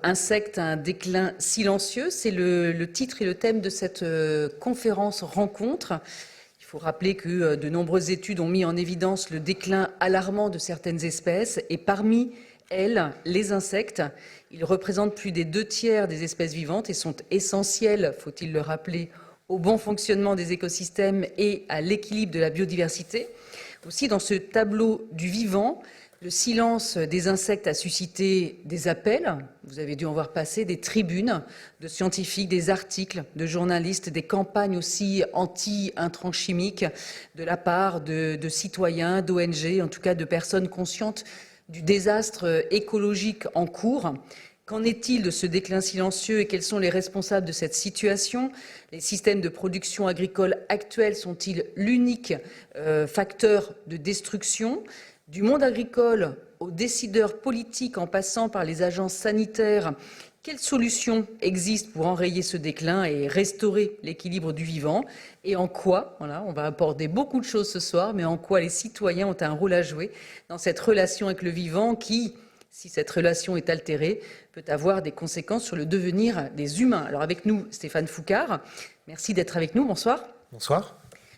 Insectes, un déclin silencieux, c'est le titre et le thème de cette conférence rencontre. Il faut rappeler que de nombreuses études ont mis en évidence le déclin alarmant de certaines espèces et parmi elles, les insectes. Ils représentent plus des 2/3 des espèces vivantes et sont essentiels, faut-il le rappeler, au bon fonctionnement des écosystèmes et à l'équilibre de la biodiversité. Aussi, dans ce tableau du vivant, le silence des insectes a suscité des appels, vous avez dû en voir passer, des tribunes de scientifiques, des articles de journalistes, des campagnes aussi anti-intrants chimiques de la part de citoyens, d'ONG, en tout cas de personnes conscientes du désastre écologique en cours. Qu'en est-il de ce déclin silencieux et quels sont les responsables de cette situation? Les systèmes de production agricole actuels sont-ils l'unique facteur de destruction? Du monde agricole aux décideurs politiques en passant par les agences sanitaires, quelles solutions existent pour enrayer ce déclin et restaurer l'équilibre du vivant? Et en quoi, voilà, on va aborder beaucoup de choses ce soir, mais en quoi les citoyens ont un rôle à jouer dans cette relation avec le vivant qui, si cette relation est altérée, peut avoir des conséquences sur le devenir des humains. Alors avec nous, Stéphane Foucard, merci d'être avec nous, bonsoir. Bonsoir.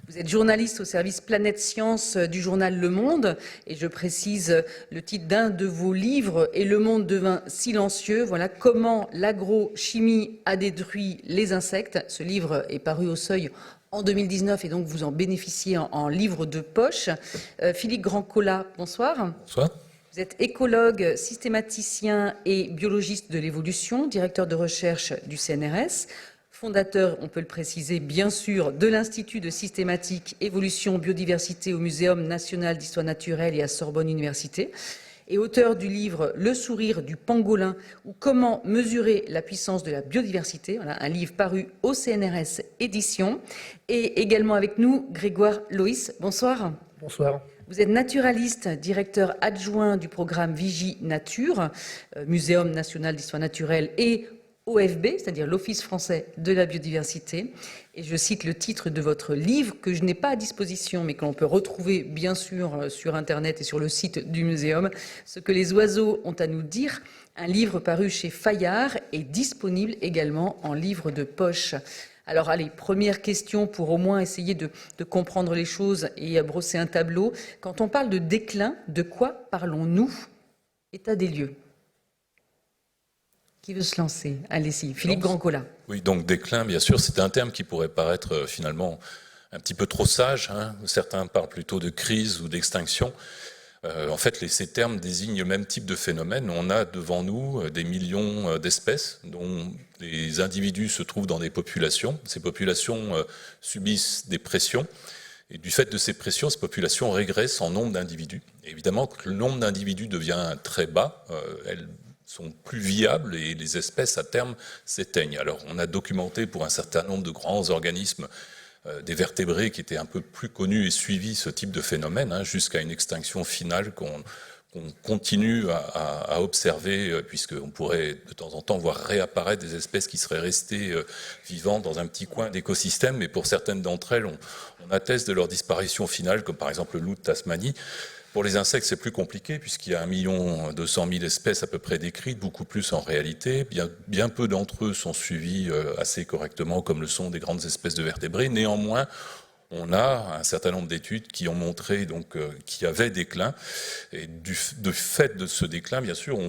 Vous êtes journaliste au service Planète Science du journal Le Monde et je précise le titre d'un de vos livres « Et le monde devint silencieux ». Voilà comment l'agrochimie a détruit les insectes. Ce livre est paru au Seuil en 2019 et donc vous en bénéficiez en livre de poche. Philippe Grandcola, bonsoir. Bonsoir. Vous êtes écologue, systématicien et biologiste de l'évolution, directeur de recherche du CNRS. Fondateur, on peut le préciser, bien sûr, de l'Institut de systématique, évolution, biodiversité au Muséum national d'histoire naturelle et à Sorbonne Université, et auteur du livre Le sourire du pangolin ou comment mesurer la puissance de la biodiversité, voilà, un livre paru au CNRS édition, et également avec nous Grégoire Loïs. Bonsoir. Bonsoir. Vous êtes naturaliste, directeur adjoint du programme Vigie Nature, Muséum national d'histoire naturelle et OFB, c'est-à-dire l'Office français de la biodiversité. Et je cite le titre de votre livre que je n'ai pas à disposition, mais que l'on peut retrouver bien sûr sur Internet et sur le site du Muséum, Ce que les oiseaux ont à nous dire, un livre paru chez Fayard et disponible également en livre de poche. Alors allez, première question pour au moins essayer de comprendre les choses et brosser un tableau. Quand on parle de déclin, de quoi parlons-nous? État des lieux. Qui veut se lancer? Allez-y, Philippe Grandcola. Oui, donc déclin, bien sûr, c'est un terme qui pourrait paraître finalement un petit peu trop sage. Hein. Certains parlent plutôt de crise ou d'extinction. En fait, ces termes désignent le même type de phénomène. On a devant nous des millions d'espèces dont les individus se trouvent dans des populations. Ces populations subissent des pressions. Et du fait de ces pressions, ces populations régressent en nombre d'individus. Évidemment, que le nombre d'individus devient très bas. Elles sont plus viables et les espèces à terme s'éteignent. Alors on a documenté pour un certain nombre de grands organismes des vertébrés qui étaient un peu plus connus et suivis ce type de phénomène, hein, jusqu'à une extinction finale qu'on continue à observer, puisqu'on pourrait de temps en temps voir réapparaître des espèces qui seraient restées vivantes dans un petit coin d'écosystème, mais pour certaines d'entre elles, on atteste de leur disparition finale, comme par exemple le loup de Tasmanie. Pour les insectes, c'est plus compliqué puisqu'il y a 1 200 000 espèces à peu près décrites, beaucoup plus en réalité. Bien peu d'entre eux sont suivis assez correctement, comme le sont des grandes espèces de vertébrés. Néanmoins, on a un certain nombre d'études qui ont montré donc qu'il y avait déclin. Et de fait de ce déclin, bien sûr,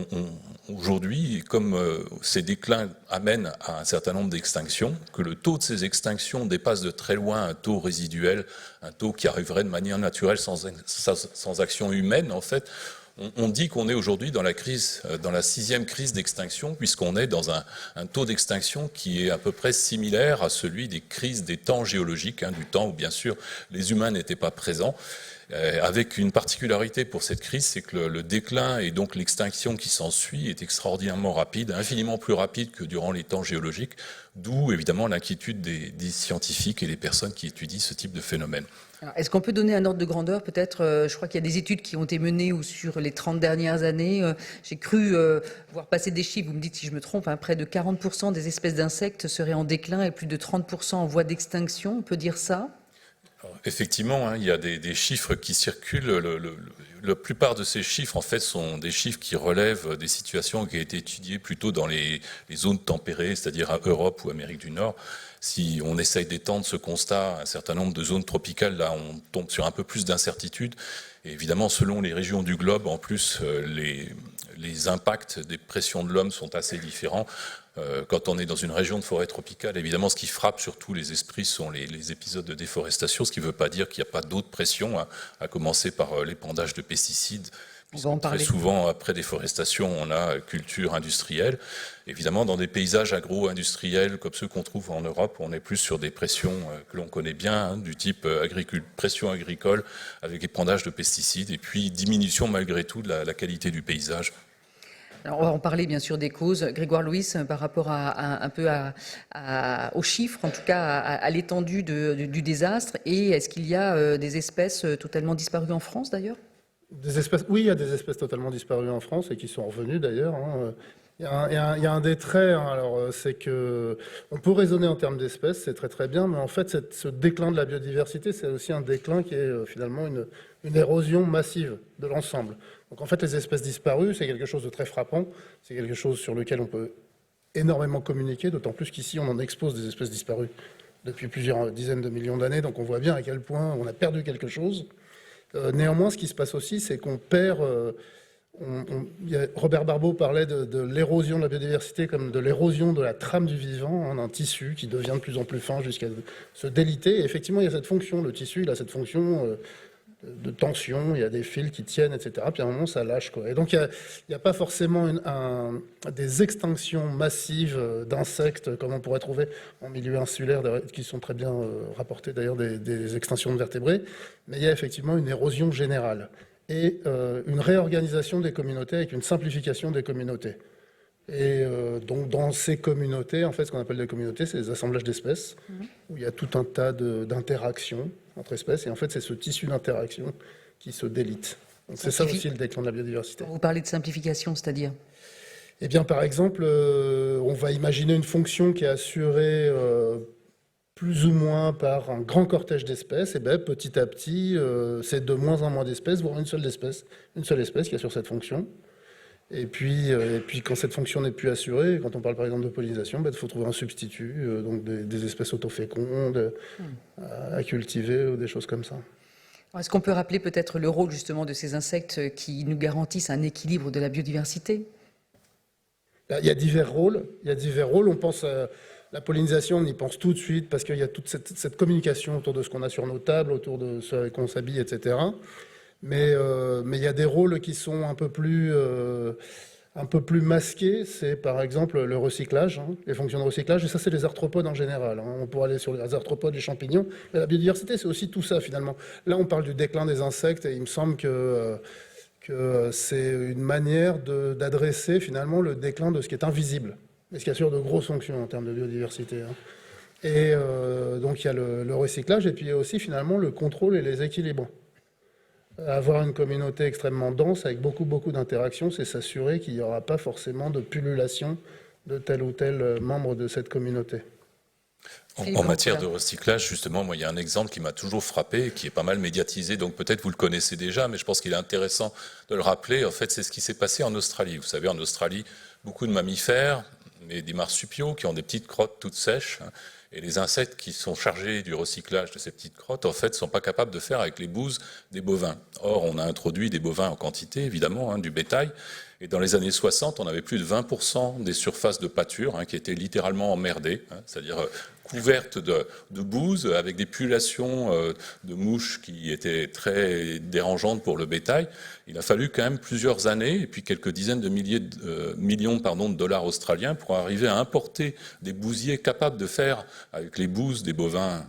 aujourd'hui, comme ces déclins amènent à un certain nombre d'extinctions, que le taux de ces extinctions dépasse de très loin un taux résiduel, un taux qui arriverait de manière naturelle sans action humaine, en fait, on dit qu'on est aujourd'hui dans la 6e crise d'extinction, puisqu'on est dans un taux d'extinction qui est à peu près similaire à celui des crises des temps géologiques, hein, du temps où bien sûr les humains n'étaient pas présents. Avec une particularité pour cette crise, c'est que le déclin et donc l'extinction qui s'ensuit est extraordinairement rapide, infiniment plus rapide que durant les temps géologiques, d'où évidemment l'inquiétude des scientifiques et des personnes qui étudient ce type de phénomène. Est-ce qu'on peut donner un ordre de grandeur peut-être? Je crois qu'il y a des études qui ont été menées sur les 30 dernières années. J'ai cru voir passer des chiffres, vous me dites si je me trompe, hein, près de 40% des espèces d'insectes seraient en déclin et plus de 30% en voie d'extinction, on peut dire ça? effectivement, hein, il y a des chiffres qui circulent. La plupart de ces chiffres, en fait, sont des chiffres qui relèvent des situations qui ont été étudiées plutôt dans les zones tempérées, c'est-à-dire à Europe ou Amérique du Nord. Si on essaye d'étendre ce constat à un certain nombre de zones tropicales, là, on tombe sur un peu plus d'incertitude. Et évidemment, selon les régions du globe, en plus, les impacts des pressions de l'homme sont assez différents. Quand on est dans une région de forêt tropicale, évidemment, ce qui frappe surtout les esprits sont les épisodes de déforestation, ce qui ne veut pas dire qu'il n'y a pas d'autres pressions, hein, à commencer par l'épandage de pesticides. Très souvent, après déforestation, on a culture industrielle. Évidemment, dans des paysages agro-industriels comme ceux qu'on trouve en Europe, on est plus sur des pressions que l'on connaît bien, hein, du type pression agricole avec épandage de pesticides et puis diminution malgré tout de la qualité du paysage. Alors, on va en parler bien sûr des causes. Grégoire Louis, par rapport un peu aux chiffres, en tout cas à l'étendue du désastre, et est-ce qu'il y a des espèces totalement disparues en France d'ailleurs ? Oui, il y a des espèces totalement disparues en France et qui sont revenues d'ailleurs, hein. Il y a un des traits, hein, alors c'est que on peut raisonner en termes d'espèces, c'est très très bien, mais en fait ce déclin de la biodiversité, c'est aussi un déclin qui est finalement une érosion massive de l'ensemble. Donc en fait les espèces disparues, c'est quelque chose de très frappant, c'est quelque chose sur lequel on peut énormément communiquer, d'autant plus qu'ici on en expose des espèces disparues depuis plusieurs dizaines de millions d'années, donc on voit bien à quel point on a perdu quelque chose. Néanmoins, ce qui se passe aussi, c'est qu'on perd... Robert Barbeau parlait de l'érosion de la biodiversité comme de l'érosion de la trame du vivant, hein, d'un tissu qui devient de plus en plus fin jusqu'à se déliter. Et effectivement, il y a cette fonction, le tissu, il a cette fonction de tension, il y a des fils qui tiennent, etc. Puis à un moment, ça lâche, quoi. Et donc, il n'y a pas forcément des extinctions massives d'insectes, comme on pourrait trouver en milieu insulaire, qui sont très bien rapportées d'ailleurs des extinctions de vertébrés, mais il y a effectivement une érosion générale et une réorganisation des communautés avec une simplification des communautés. Et donc dans ces communautés, en fait, ce qu'on appelle des communautés, c'est des assemblages d'espèces, où il y a tout un tas d'interactions entre espèces, et en fait, c'est ce tissu d'interaction qui se délite. Donc c'est ça aussi le déclin de la biodiversité. Vous parlez de simplification, c'est-à-dire ? Eh bien, par exemple, on va imaginer une fonction qui est assurée plus ou moins par un grand cortège d'espèces, et bien petit à petit, c'est de moins en moins d'espèces, voire une seule espèce qui assure cette fonction. Et puis quand cette fonction n'est plus assurée, quand on parle par exemple de pollinisation, il faut trouver un substitut, donc des espèces autofécondes à cultiver ou des choses comme ça. Est-ce qu'on peut rappeler peut-être le rôle justement de ces insectes qui nous garantissent un équilibre de la biodiversité ? Il y a divers rôles. On pense à la pollinisation, on y pense tout de suite parce qu'il y a toute cette communication autour de ce qu'on a sur nos tables, autour de ce avec quoi on s'habille, etc. Mais il y a des rôles qui sont un peu plus masqués. C'est par exemple le recyclage, hein, les fonctions de recyclage. Et ça, c'est les arthropodes en général, hein. On pourrait aller sur les arthropodes, les champignons. Mais la biodiversité, c'est aussi tout ça finalement. Là, on parle du déclin des insectes et il me semble que c'est une manière d'adresser finalement le déclin de ce qui est invisible, mais ce qui assure de grosses fonctions en termes de biodiversité, hein. Et donc il y a le recyclage et puis il y a aussi finalement le contrôle et les équilibres. Avoir une communauté extrêmement dense avec beaucoup d'interactions, c'est s'assurer qu'il n'y aura pas forcément de pullulation de tel ou tel membre de cette communauté. En matière de recyclage, justement, moi, il y a un exemple qui m'a toujours frappé, qui est pas mal médiatisé, donc peut-être vous le connaissez déjà, mais je pense qu'il est intéressant de le rappeler. En fait, c'est ce qui s'est passé en Australie. Vous savez, en Australie, beaucoup de mammifères, mais des marsupiaux qui ont des petites crottes toutes sèches, hein, et les insectes qui sont chargés du recyclage de ces petites crottes, en fait, ne sont pas capables de faire avec les bouses des bovins. Or, on a introduit des bovins en quantité, évidemment, hein, du bétail. Et dans les années 60, on avait plus de 20% des surfaces de pâture, hein, qui étaient littéralement emmerdées, hein, c'est-à-dire couvertes de bouse, avec des pullulations de mouches qui étaient très dérangeantes pour le bétail. Il a fallu quand même plusieurs années, et puis quelques dizaines de millions de dollars australiens pour arriver à importer des bousiers capables de faire avec les bouses des bovins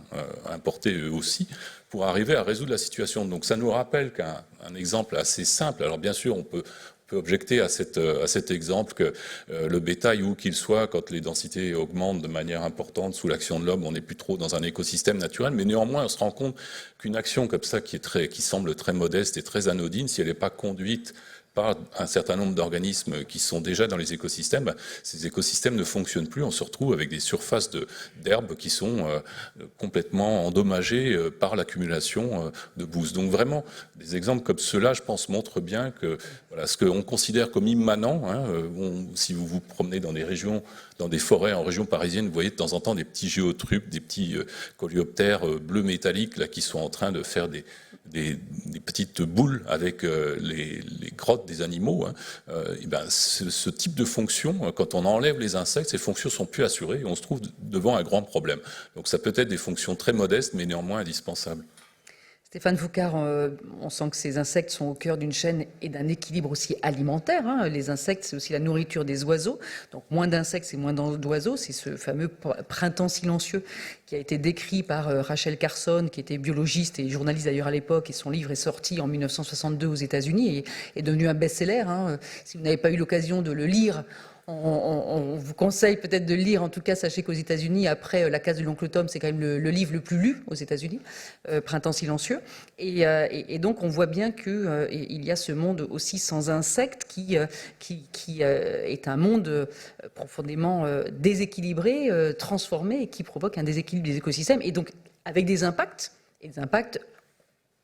importés eux aussi, pour arriver à résoudre la situation. Donc ça nous rappelle qu'un exemple assez simple, alors bien sûr on peut objecter à cet exemple que le bétail, où qu'il soit, quand les densités augmentent de manière importante sous l'action de l'homme, on n'est plus trop dans un écosystème naturel, mais néanmoins on se rend compte qu'une action comme ça qui semble très modeste et très anodine, si elle n'est pas conduite par un certain nombre d'organismes qui sont déjà dans les écosystèmes, ces écosystèmes ne fonctionnent plus. On se retrouve avec des surfaces d'herbes qui sont complètement endommagées par l'accumulation de bouse. Donc vraiment, des exemples comme ceux-là, je pense, montrent bien que voilà, ce qu'on considère comme immanent, si vous vous promenez dans des régions, dans des forêts en région parisienne, vous voyez de temps en temps des petits géotrupes, des petits coléoptères bleus métalliques là, qui sont en train de faire des petites boules avec les grottes des animaux. Et ben, ce type de fonction, quand on enlève les insectes, ces fonctions sont plus assurées et on se trouve devant un grand problème. Donc ça peut être des fonctions très modestes, mais néanmoins indispensables. Stéphane Foucard, on sent que ces insectes sont au cœur d'une chaîne et d'un équilibre aussi alimentaire. Les insectes, c'est aussi la nourriture des oiseaux. Donc moins d'insectes, c'est moins d'oiseaux. C'est ce fameux printemps silencieux qui a été décrit par Rachel Carson, qui était biologiste et journaliste d'ailleurs à l'époque. Et son livre est sorti en 1962 aux États-Unis et est devenu un best-seller. Si vous n'avez pas eu l'occasion de le lire, on vous conseille peut-être de le lire. En tout cas, sachez qu'aux États-Unis, après La case de l'oncle Tom, c'est quand même le livre le plus lu aux États-Unis, Printemps silencieux. Et donc, on voit bien que il y a ce monde aussi sans insectes qui est un monde profondément déséquilibré, transformé, et qui provoque un déséquilibre des écosystèmes. Et donc, avec des impacts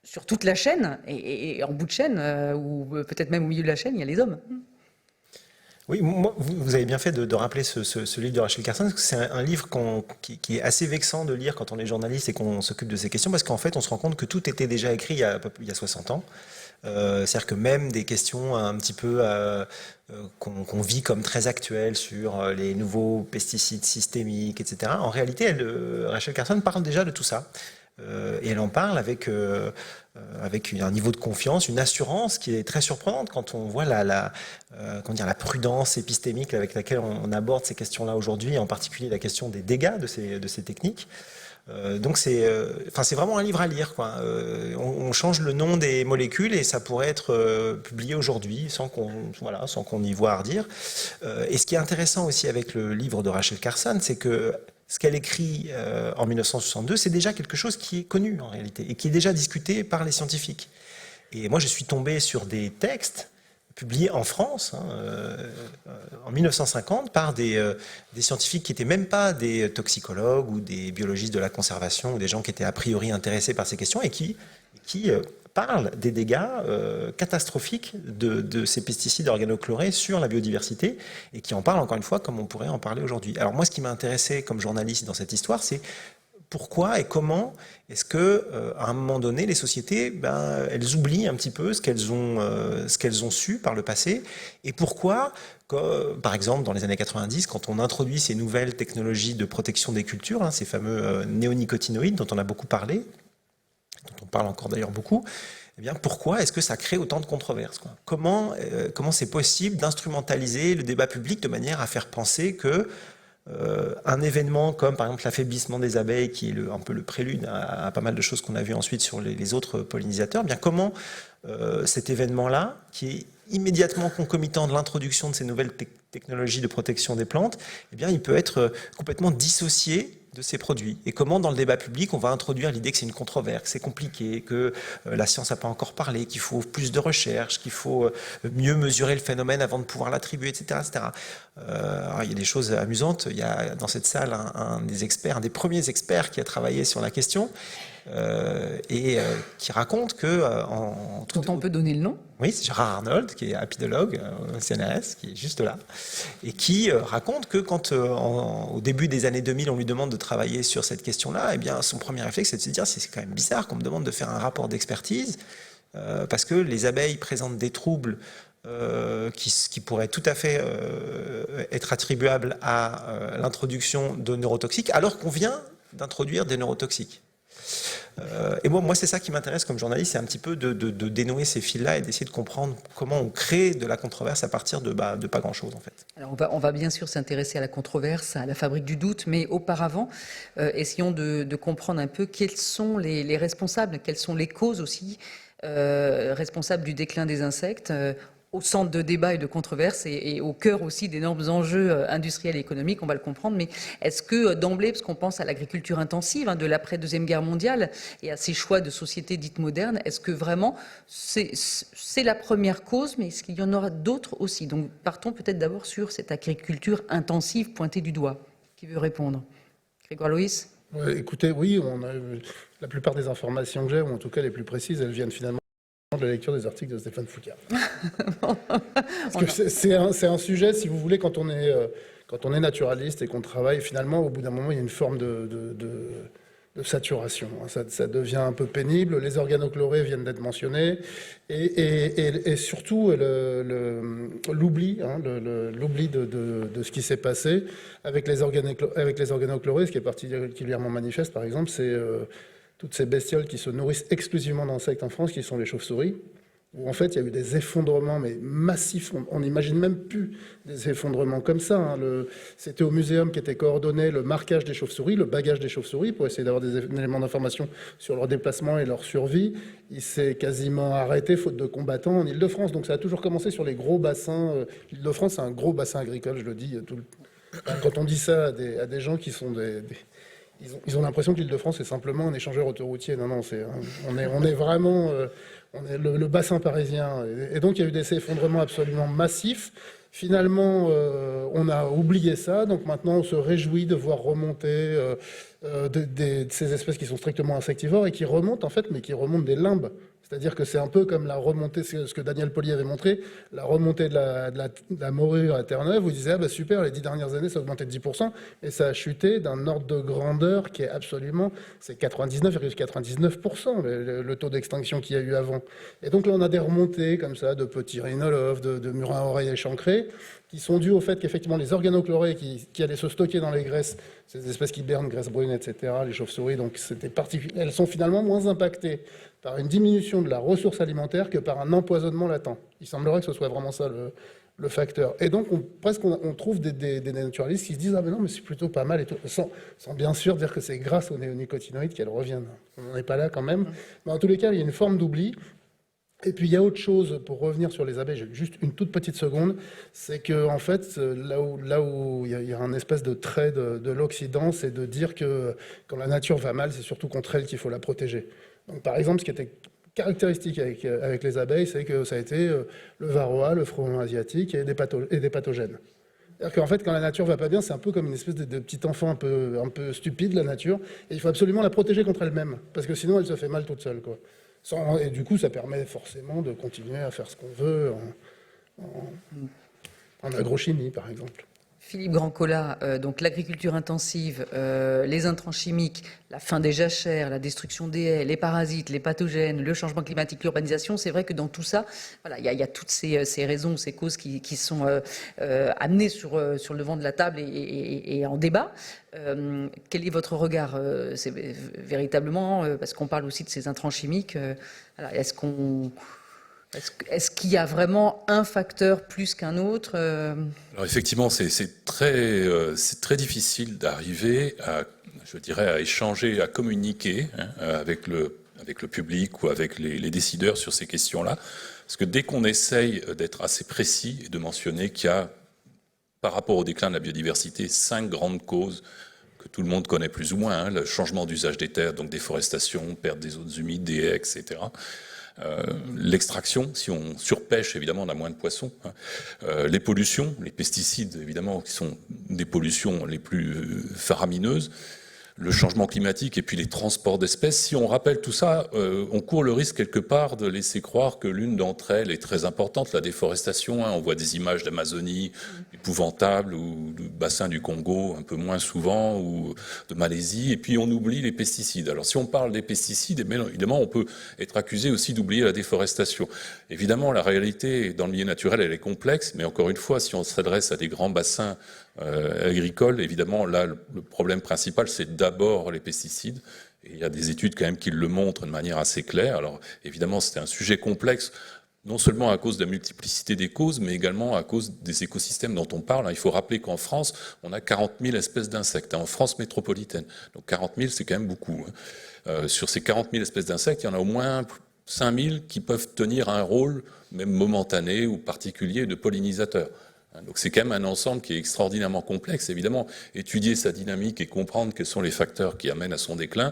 sur toute la chaîne et en bout de chaîne, ou peut-être même au milieu de la chaîne, il y a les hommes. Oui, moi, vous avez bien fait de rappeler ce livre de Rachel Carson, parce que c'est un livre qui est assez vexant de lire quand on est journaliste et qu'on s'occupe de ces questions, parce qu'en fait, on se rend compte que tout était déjà écrit il y a 60 ans. C'est-à-dire que même des questions un petit peu qu'on vit comme très actuelles sur les nouveaux pesticides systémiques, etc., en réalité, Rachel Carson parle déjà de tout ça. Et elle en parle avec un niveau de confiance, une assurance qui est très surprenante quand on voit la prudence épistémique avec laquelle on aborde ces questions-là aujourd'hui, et en particulier la question des dégâts de ces techniques. Donc c'est vraiment un livre à lire, quoi. On change le nom des molécules et ça pourrait être publié aujourd'hui sans qu'on y voie hardir. Et ce qui est intéressant aussi avec le livre de Rachel Carson, c'est que ce qu'elle écrit en 1962, c'est déjà quelque chose qui est connu en réalité et qui est déjà discuté par les scientifiques. Et moi, je suis tombé sur des textes publiés en France en 1950 par des scientifiques qui n'étaient même pas des toxicologues ou des biologistes de la conservation ou des gens qui étaient a priori intéressés par ces questions et qui parlent des dégâts catastrophiques de ces pesticides organochlorés sur la biodiversité et qui en parlent encore une fois comme on pourrait en parler aujourd'hui. Alors moi, ce qui m'a intéressé comme journaliste dans cette histoire, c'est pourquoi et comment est-ce que, à un moment donné, les sociétés, elles oublient un petit peu ce qu'elles ont su par le passé, et pourquoi, par exemple, dans les années 90, quand on introduit ces nouvelles technologies de protection des cultures, ces fameux néonicotinoïdes dont on a beaucoup parlé, dont on parle encore d'ailleurs beaucoup, eh bien, pourquoi est-ce que ça crée autant de controverses, quoi ? Comment c'est possible d'instrumentaliser le débat public de manière à faire penser que un événement comme par exemple l'affaiblissement des abeilles, qui est un peu le prélude à pas mal de choses qu'on a vues ensuite sur les autres pollinisateurs, eh bien comment cet événement-là, qui est immédiatement concomitant de l'introduction de ces nouvelles technologies de protection des plantes, eh bien il peut être complètement dissocié de ces produits. Et comment dans le débat public on va introduire l'idée que c'est une controverse, que c'est compliqué, que la science n'a pas encore parlé, qu'il faut plus de recherche, qu'il faut mieux mesurer le phénomène avant de pouvoir l'attribuer, etc. etc. Alors, il y a des choses amusantes. Il y a dans cette salle un des premiers experts qui a travaillé sur la question qui raconte que... dont on peut donner le nom. Oui, c'est Gérard Arnold, qui est apidologue au CNRS, qui est juste là, et qui raconte que quand, au début des années 2000, on lui demande de travailler sur cette question-là, eh bien, son premier réflexe, c'est de se dire, c'est quand même bizarre qu'on me demande de faire un rapport d'expertise, parce que les abeilles présentent des troubles qui pourraient tout à fait être attribuables à l'introduction de neurotoxiques, alors qu'on vient d'introduire des neurotoxiques. Et moi, c'est ça qui m'intéresse comme journaliste, c'est un petit peu de dénouer ces fils-là et d'essayer de comprendre comment on crée de la controverse à partir de pas grand-chose, en fait. Alors on va bien sûr s'intéresser à la controverse, à la fabrique du doute, mais auparavant, essayons de comprendre un peu quels sont les responsables, quelles sont les causes aussi responsables du déclin des insectes. au centre de débats et de controverses et au cœur aussi d'énormes enjeux industriels et économiques, on va le comprendre. Mais est-ce que d'emblée, parce qu'on pense à l'agriculture intensive de l'après-deuxième guerre mondiale et à ces choix de société dite moderne, est-ce que vraiment c'est la première cause, mais est-ce qu'il y en aura d'autres aussi? Donc partons peut-être d'abord sur cette agriculture intensive pointée du doigt. Qui veut répondre? Grégoire Loïs? Ouais, écoutez, oui, la plupart des informations que j'ai, ou en tout cas les plus précises, elles viennent finalement de la lecture des articles de Stéphane Foucault. Parce que c'est un sujet, si vous voulez, quand on est naturaliste et qu'on travaille, finalement, au bout d'un moment, il y a une forme de saturation. Ça devient un peu pénible. Les organochlorés viennent d'être mentionnés. Et surtout, l'oubli de ce qui s'est passé avec les organochlorés, ce qui est particulièrement manifeste, par exemple, c'est toutes ces bestioles qui se nourrissent exclusivement d'insectes en France, qui sont les chauves-souris, où en fait il y a eu des effondrements mais massifs. On n'imagine même plus des effondrements comme ça. C'était au muséum qu'était coordonné le marquage des chauves-souris, le bagage des chauves-souris, pour essayer d'avoir des éléments d'information sur leur déplacement et leur survie. Il s'est quasiment arrêté faute de combattants en Île-de-France. Donc ça a toujours commencé sur les gros bassins. L'Île-de-France, c'est un gros bassin agricole, je le dis. Quand on dit ça à des gens qui sont ils ont l'impression que l'Île-de-France est simplement un échangeur autoroutier. Non, on est vraiment le bassin parisien. Et donc, il y a eu des effondrements absolument massifs. Finalement, on a oublié ça. Donc maintenant, on se réjouit de voir remonter ces espèces qui sont strictement insectivores et qui remontent, en fait, mais qui remontent des limbes. C'est-à-dire que c'est un peu comme la remontée, ce que Daniel Pauly avait montré, la remontée de la morue à Terre-Neuve, où il disait, ah bah super, les 10 dernières années, ça a augmenté de 10%, et ça a chuté d'un ordre de grandeur qui est absolument, c'est 99,99%, le taux d'extinction qu'il y a eu avant. Et donc là, on a des remontées comme ça, de petits rhinolophes, de murins à oreilles échancrés, qui sont dus au fait qu'effectivement, les organochlorés qui allaient se stocker dans les graisses, ces espèces qui bernent, graisse brune, etc., les chauves-souris, donc elles sont finalement moins impactées par une diminution de la ressource alimentaire que par un empoisonnement latent. Il semblerait que ce soit vraiment ça le facteur. Et donc, on trouve des naturalistes qui se disent « Ah mais non, mais c'est plutôt pas mal », et tout, sans bien sûr dire que c'est grâce aux néonicotinoïdes qu'elles reviennent. On n'en est pas là quand même. Mais en tous les cas, il y a une forme d'oubli. Et puis il y a autre chose, pour revenir sur les abeilles, j'ai juste une toute petite seconde, c'est que en fait, là où il y a un espèce de trait de l'Occident, c'est de dire que quand la nature va mal, c'est surtout contre elle qu'il faut la protéger. Donc par exemple, ce qui était caractéristique avec les abeilles, c'est que ça a été le varroa, le frelon asiatique et des pathogènes. C'est-à-dire qu'en fait, quand la nature va pas bien, c'est un peu comme une espèce de petit enfant un peu stupide, la nature, et il faut absolument la protéger contre elle-même, parce que sinon elle se fait mal toute seule, quoi. Et du coup, ça permet forcément de continuer à faire ce qu'on veut en agrochimie, par exemple. Philippe Grandcola, donc l'agriculture intensive, les intrants chimiques, la fin des jachères, la destruction des haies, les parasites, les pathogènes, le changement climatique, l'urbanisation, c'est vrai que dans tout ça, voilà, il y a toutes ces raisons, ces causes qui sont amenées sur le devant de la table et en débat. Quel est votre regard? C'est véritablement, parce qu'on parle aussi de ces intrants chimiques, voilà, est-ce qu'il y a vraiment un facteur plus qu'un autre? Alors effectivement, c'est très difficile d'arriver à, je dirais, à échanger, à communiquer avec le public ou avec les décideurs sur ces questions-là. Parce que dès qu'on essaye d'être assez précis et de mentionner qu'il y a, par rapport au déclin de la biodiversité, 5 grandes causes que tout le monde connaît plus ou moins, le changement d'usage des terres, donc déforestation, perte des zones humides, des haies, etc., l'extraction, si on surpêche, évidemment, on a moins de poissons. Les pollutions, les pesticides, évidemment, qui sont des pollutions les plus faramineuses. Le changement climatique et puis les transports d'espèces. Si on rappelle tout ça, on court le risque quelque part de laisser croire que l'une d'entre elles est très importante, la déforestation. On voit des images d'Amazonie épouvantables ou du bassin du Congo un peu moins souvent ou de Malaisie. Et puis on oublie les pesticides. Alors si on parle des pesticides, évidemment on peut être accusé aussi d'oublier la déforestation. Évidemment la réalité dans le milieu naturel elle est complexe, mais encore une fois si on s'adresse à des grands bassins agricoles, évidemment là le problème principal c'est d'abord les pesticides. Et il y a des études quand même qui le montrent de manière assez claire. Alors évidemment c'est un sujet complexe, non seulement à cause de la multiplicité des causes, mais également à cause des écosystèmes dont on parle. Il faut rappeler qu'en France, on a 40 000 espèces d'insectes, en France métropolitaine. Donc 40 000, c'est quand même beaucoup. Sur ces 40 000 espèces d'insectes, il y en a au moins 5000 qui peuvent tenir un rôle, même momentané ou particulier, de pollinisateur. Donc c'est quand même un ensemble qui est extraordinairement complexe. Évidemment, étudier sa dynamique et comprendre quels sont les facteurs qui amènent à son déclin,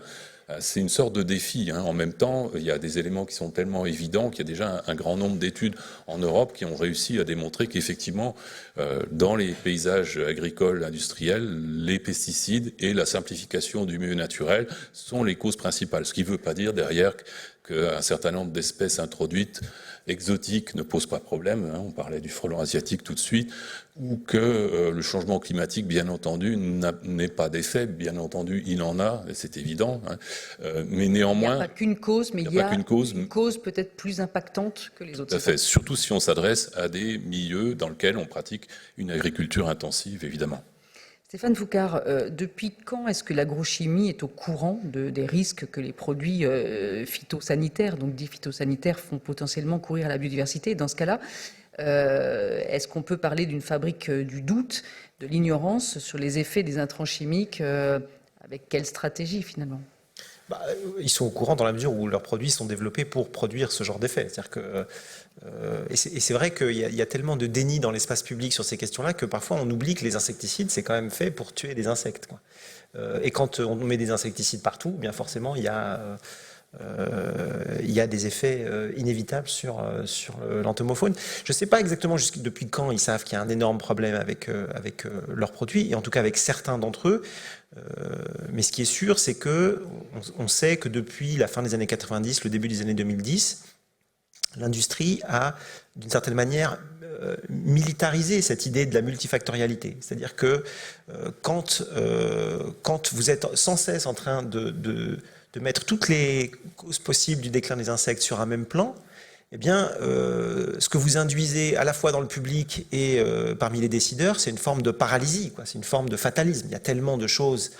c'est une sorte de défi. En même temps, il y a des éléments qui sont tellement évidents qu'il y a déjà un grand nombre d'études en Europe qui ont réussi à démontrer qu'effectivement, dans les paysages agricoles industriels, les pesticides et la simplification du milieu naturel sont les causes principales. Ce qui ne veut pas dire derrière qu'un certain nombre d'espèces introduites exotiques ne posent pas de problème, on parlait du frelon asiatique tout de suite, ou que le changement climatique, bien entendu, n'ait pas d'effet, bien entendu, il en a, et c'est évident, mais néanmoins... Il n'y a pas qu'une cause, mais il y a une cause peut-être plus impactante que les autres. Tout à fait, surtout si on s'adresse à des milieux dans lesquels on pratique une agriculture intensive, évidemment. Stéphane Foucard, depuis quand est-ce que l'agrochimie est au courant des risques que les produits phytosanitaires, donc dits phytosanitaires, font potentiellement courir à la biodiversité? Dans ce cas-là, est-ce qu'on peut parler d'une fabrique du doute, de l'ignorance sur les effets des intrants chimiques? Avec quelle stratégie finalement? Ils sont au courant dans la mesure où leurs produits sont développés pour produire ce genre d'effet. C'est-à-dire que, et c'est vrai qu'il y a tellement de déni dans l'espace public sur ces questions-là que parfois on oublie que les insecticides, c'est quand même fait pour tuer des insectes, quoi. Et quand on met des insecticides partout, bien forcément, il y a des effets inévitables sur l'entomofaune. Je ne sais pas exactement depuis quand ils savent qu'il y a un énorme problème avec leurs produits, et en tout cas avec certains d'entre eux. Mais ce qui est sûr, c'est que on sait que depuis la fin des années 90, le début des années 2010, l'industrie a, d'une certaine manière, militarisé cette idée de la multifactorialité. C'est-à-dire que quand vous êtes sans cesse en train de mettre toutes les causes possibles du déclin des insectes sur un même plan, eh bien, ce que vous induisez à la fois dans le public et parmi les décideurs, c'est une forme de paralysie, quoi. C'est une forme de fatalisme. Il y a tellement de choses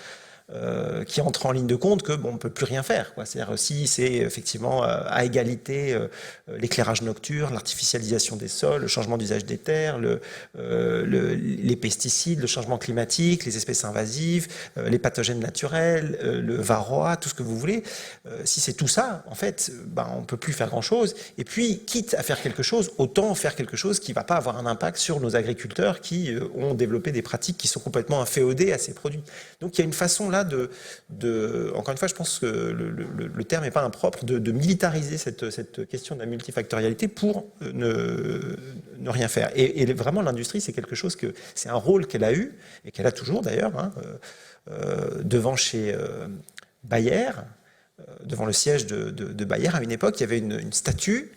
qui entrent en ligne de compte que on ne peut plus rien faire, quoi. C'est-à-dire si c'est effectivement à égalité l'éclairage nocturne, l'artificialisation des sols, le changement d'usage des terres, les pesticides, le changement climatique, les espèces invasives, les pathogènes naturels, le varroa, tout ce que vous voulez. Si c'est tout ça, en fait, on ne peut plus faire grand-chose. Et puis, quitte à faire quelque chose, autant faire quelque chose qui ne va pas avoir un impact sur nos agriculteurs qui ont développé des pratiques qui sont complètement inféodées à ces produits. Donc il y a une façon là encore une fois, je pense que le terme n'est pas impropre, de militariser cette question de la multifactorialité pour ne rien faire. Et vraiment, l'industrie, c'est quelque chose c'est un rôle qu'elle a eu, et qu'elle a toujours d'ailleurs, devant chez Bayer, devant le siège de Bayer, à une époque, il y avait une statue.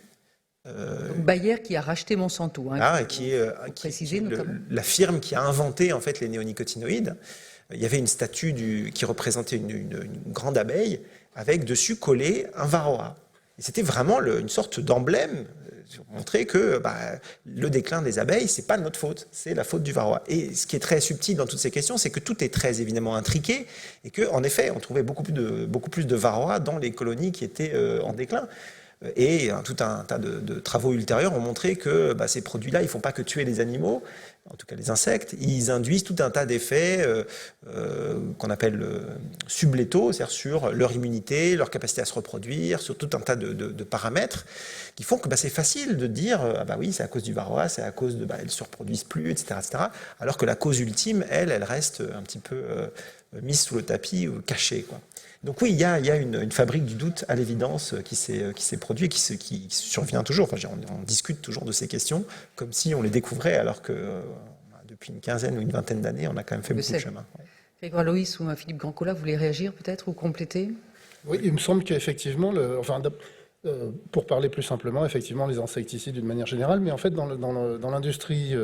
Bayer qui a racheté Monsanto, qui est la firme qui a inventé en fait les néonicotinoïdes. Il y avait une statue qui représentait une grande abeille avec dessus collé un varroa. Et c'était vraiment une sorte d'emblème pour montrer que le déclin des abeilles, c'est pas notre faute, c'est la faute du varroa. Et ce qui est très subtil dans toutes ces questions, c'est que tout est très évidemment intriqué et qu'en effet, on trouvait beaucoup plus de varroa dans les colonies qui étaient en déclin. Et tout un tas de travaux ultérieurs ont montré que ces produits-là, ils ne font pas que tuer les animaux, en tout cas les insectes, ils induisent tout un tas d'effets qu'on appelle sublétaux, c'est-à-dire sur leur immunité, leur capacité à se reproduire, sur tout un tas de paramètres qui font que c'est facile de dire oui, c'est à cause du varroa, c'est à cause de elles ne se reproduisent plus, etc., alors que la cause ultime, elle reste un petit peu mise sous le tapis ou cachée, quoi. Donc oui, il y a une fabrique du doute à l'évidence qui s'est produite, qui survient toujours. Enfin, on discute toujours de ces questions comme si on les découvrait, alors que depuis une quinzaine ou une vingtaine d'années, on a quand même fait beaucoup de chemin. Grégoire Loïs ou Philippe Grandcola, vous voulez réagir peut-être ou compléter? Oui, il me semble qu'effectivement, pour parler plus simplement, effectivement, les insecticides d'une manière générale, mais en fait, dans l'industrie,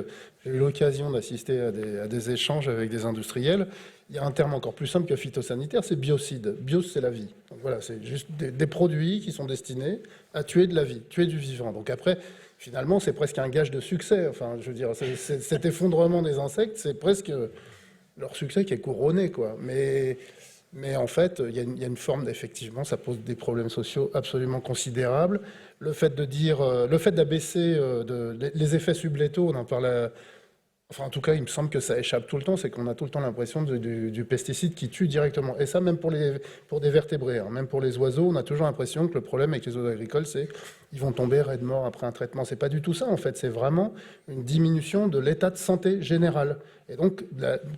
j'ai eu l'occasion d'assister à des échanges avec des industriels. Il y a un terme encore plus simple que phytosanitaire, c'est biocide. Bios, c'est la vie. Donc voilà, c'est juste des produits qui sont destinés à tuer de la vie, tuer du vivant. Donc après, finalement, c'est presque un gage de succès. Enfin, je veux dire, cet effondrement des insectes, c'est presque leur succès qui est couronné, quoi. Mais en fait, il y a une forme d'effectivement, ça pose des problèmes sociaux absolument considérables. Le fait d'abaisser les effets sublétaux, on en parlait Enfin, en tout cas, il me semble que ça échappe tout le temps, c'est qu'on a tout le temps l'impression du pesticide qui tue directement. Et ça, même pour des vertébrés, hein. Même pour les oiseaux, on a toujours l'impression que le problème avec les oiseaux agricoles, c'est qu'ils vont tomber raides morts après un traitement. C'est pas du tout ça, en fait. C'est vraiment une diminution de l'état de santé général. Et donc,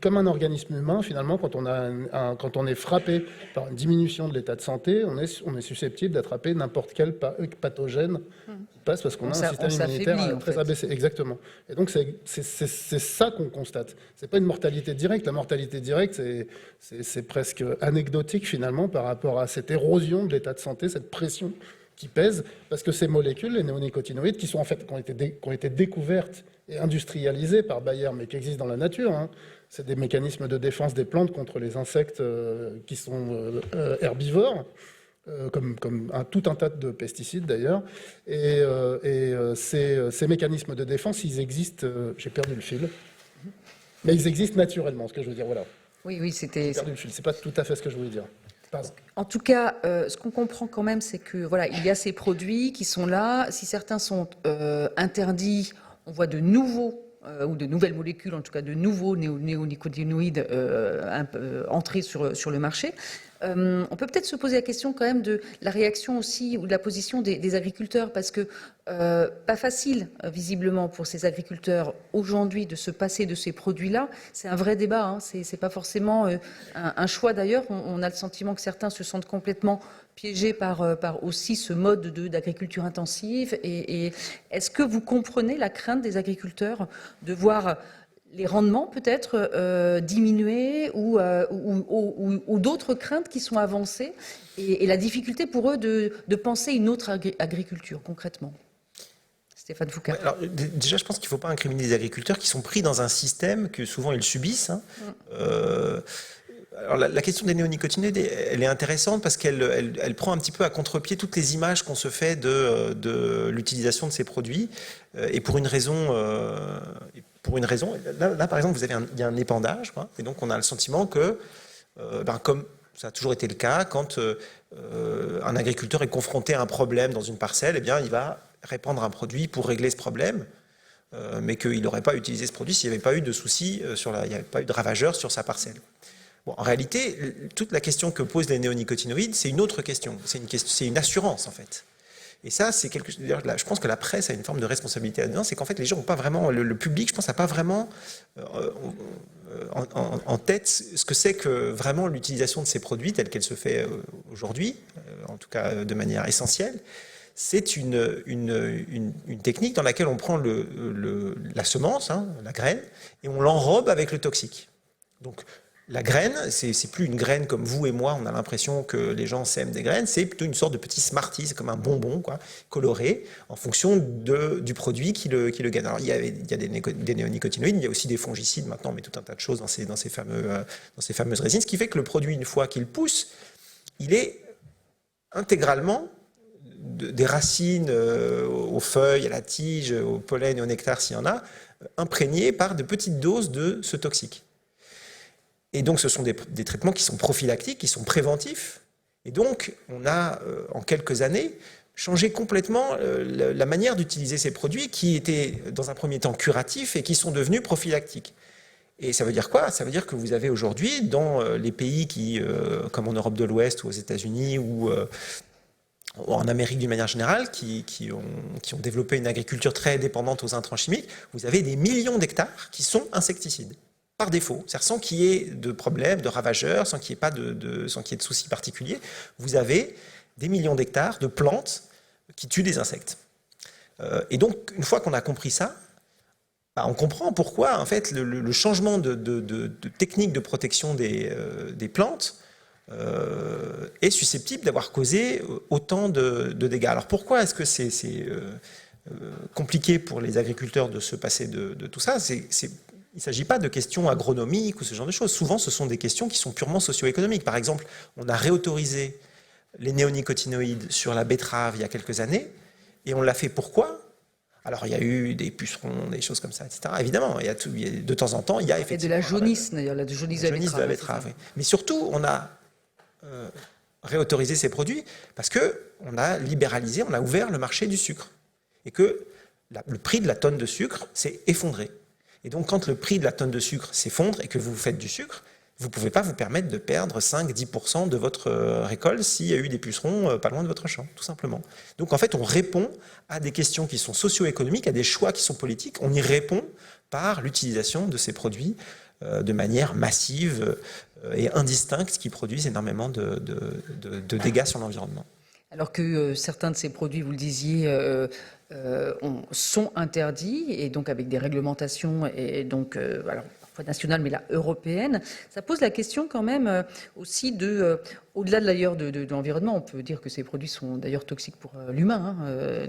comme un organisme humain, finalement, quand on est frappé par une diminution de l'état de santé, on est susceptible d'attraper n'importe quel pathogène qui passe parce qu'on a un système immunitaire très abaissé. Exactement. Et donc, c'est ça qu'on constate. C'est pas une mortalité directe. La mortalité directe, c'est presque anecdotique, finalement, par rapport à cette érosion de l'état de santé, cette pression qui pèse, parce que ces molécules, les néonicotinoïdes, qui ont été découvertes et industrialisées par Bayer, mais qui existent dans la nature, hein, c'est des mécanismes de défense des plantes contre les insectes qui sont herbivores, comme tout un tas de pesticides d'ailleurs. Et ces mécanismes de défense, ils existent, j'ai perdu le fil, mais ils existent naturellement, ce que je veux dire, voilà. Oui, c'était... J'ai perdu le fil, c'est pas tout à fait ce que je voulais dire. Pardon. En tout cas, ce qu'on comprend quand même, c'est que voilà, il y a ces produits qui sont là. Si certains sont interdits, on voit de nouveaux ou de nouvelles molécules, en tout cas de nouveaux néonicotinoïdes entrer sur le marché. On peut peut-être se poser la question quand même de la réaction aussi ou de la position des agriculteurs, parce que pas facile visiblement pour ces agriculteurs aujourd'hui de se passer de ces produits-là. C'est un vrai débat, hein. C'est pas forcément un choix d'ailleurs. On a le sentiment que certains se sentent complètement piégés par aussi ce mode d'agriculture intensive. Et est-ce que vous comprenez la crainte des agriculteurs de voir les rendements peut-être diminuer ou d'autres craintes qui sont avancées et la difficulté pour eux de penser une autre agriculture concrètement? Stéphane Foucault. Ouais, alors, déjà, je pense qu'il ne faut pas incriminer les agriculteurs qui sont pris dans un système que souvent ils subissent. Hein. Alors, la question des néonicotinoïdes, elle est intéressante parce qu'elle prend un petit peu à contre-pied toutes les images qu'on se fait de l'utilisation de ces produits. Et pour une raison, là, par exemple, il y a un épandage, quoi, et donc on a le sentiment que, comme ça a toujours été le cas, quand un agriculteur est confronté à un problème dans une parcelle, eh bien, il va répandre un produit pour régler ce problème, mais qu'il n'aurait pas utilisé ce produit s'il n'y avait pas eu de soucis, il n'y avait pas eu de ravageurs sur sa parcelle. Bon, en réalité, toute la question que posent les néonicotinoïdes, c'est une autre question. C'est une assurance, en fait. Et ça, c'est quelque chose. Je pense que la presse a une forme de responsabilité là-dedans, c'est qu'en fait, les gens n'ont pas vraiment, le public, je pense, n'a pas vraiment en tête ce que c'est que vraiment l'utilisation de ces produits telle qu'elle se fait aujourd'hui, en tout cas de manière essentielle. C'est une technique dans laquelle on prend la semence, hein, la graine, et on l'enrobe avec le toxique. Donc, la graine, c'est plus une graine comme vous et moi, on a l'impression que les gens sèment des graines, c'est plutôt une sorte de petit Smarties, c'est comme un bonbon, quoi, coloré, en fonction du produit qui le gagne. Alors, il y a des néonicotinoïdes, il y a aussi des fongicides maintenant, mais tout un tas de choses dans ces fameuses résines, ce qui fait que le produit, une fois qu'il pousse, il est intégralement des racines aux feuilles, à la tige, au pollen et au nectar s'il y en a, imprégné par de petites doses de ce toxique. Et donc, ce sont des traitements qui sont prophylactiques, qui sont préventifs. Et donc, on a, en quelques années, changé complètement la manière d'utiliser ces produits qui étaient, dans un premier temps, curatifs et qui sont devenus prophylactiques. Et ça veut dire quoi? Ça veut dire que vous avez aujourd'hui, dans les pays comme en Europe de l'Ouest ou aux États-Unis ou en Amérique d'une manière générale, qui ont développé une agriculture très dépendante aux intrants chimiques, vous avez des millions d'hectares qui sont insecticides. Par défaut, c'est-à-dire sans qu'il y ait de problème, de ravageurs, sans qu'il y ait de soucis particuliers, vous avez des millions d'hectares de plantes qui tuent des insectes. Et donc, une fois qu'on a compris ça, on comprend pourquoi en fait, le changement de technique de protection des plantes est susceptible d'avoir causé autant de dégâts. Alors pourquoi est-ce que c'est compliqué pour les agriculteurs de se passer de tout ça? Il ne s'agit pas de questions agronomiques ou ce genre de choses. Souvent, ce sont des questions qui sont purement socio-économiques. Par exemple, on a réautorisé les néonicotinoïdes sur la betterave il y a quelques années, et on l'a fait pourquoi? Alors, il y a eu des pucerons, des choses comme ça, etc. Évidemment, de temps en temps, il y a effectivement... Et de la jaunisse, d'ailleurs, la jaunisse de la betterave. Oui. Mais surtout, on a réautorisé ces produits parce qu'on a libéralisé, on a ouvert le marché du sucre. Et que le prix de la tonne de sucre s'est effondré. Et donc, quand le prix de la tonne de sucre s'effondre et que vous faites du sucre, vous ne pouvez pas vous permettre de perdre 5-10% de votre récolte s'il y a eu des pucerons pas loin de votre champ, tout simplement. Donc en fait, on répond à des questions qui sont socio-économiques, à des choix qui sont politiques. On y répond par l'utilisation de ces produits de manière massive et indistincte qui produisent énormément de dégâts sur l'environnement. Alors que certains de ces produits, vous le disiez, sont interdits, et donc avec des réglementations, et donc alors, parfois nationales, mais là européennes, ça pose la question quand même aussi au-delà d'ailleurs de l'environnement, on peut dire que ces produits sont d'ailleurs toxiques pour l'humain.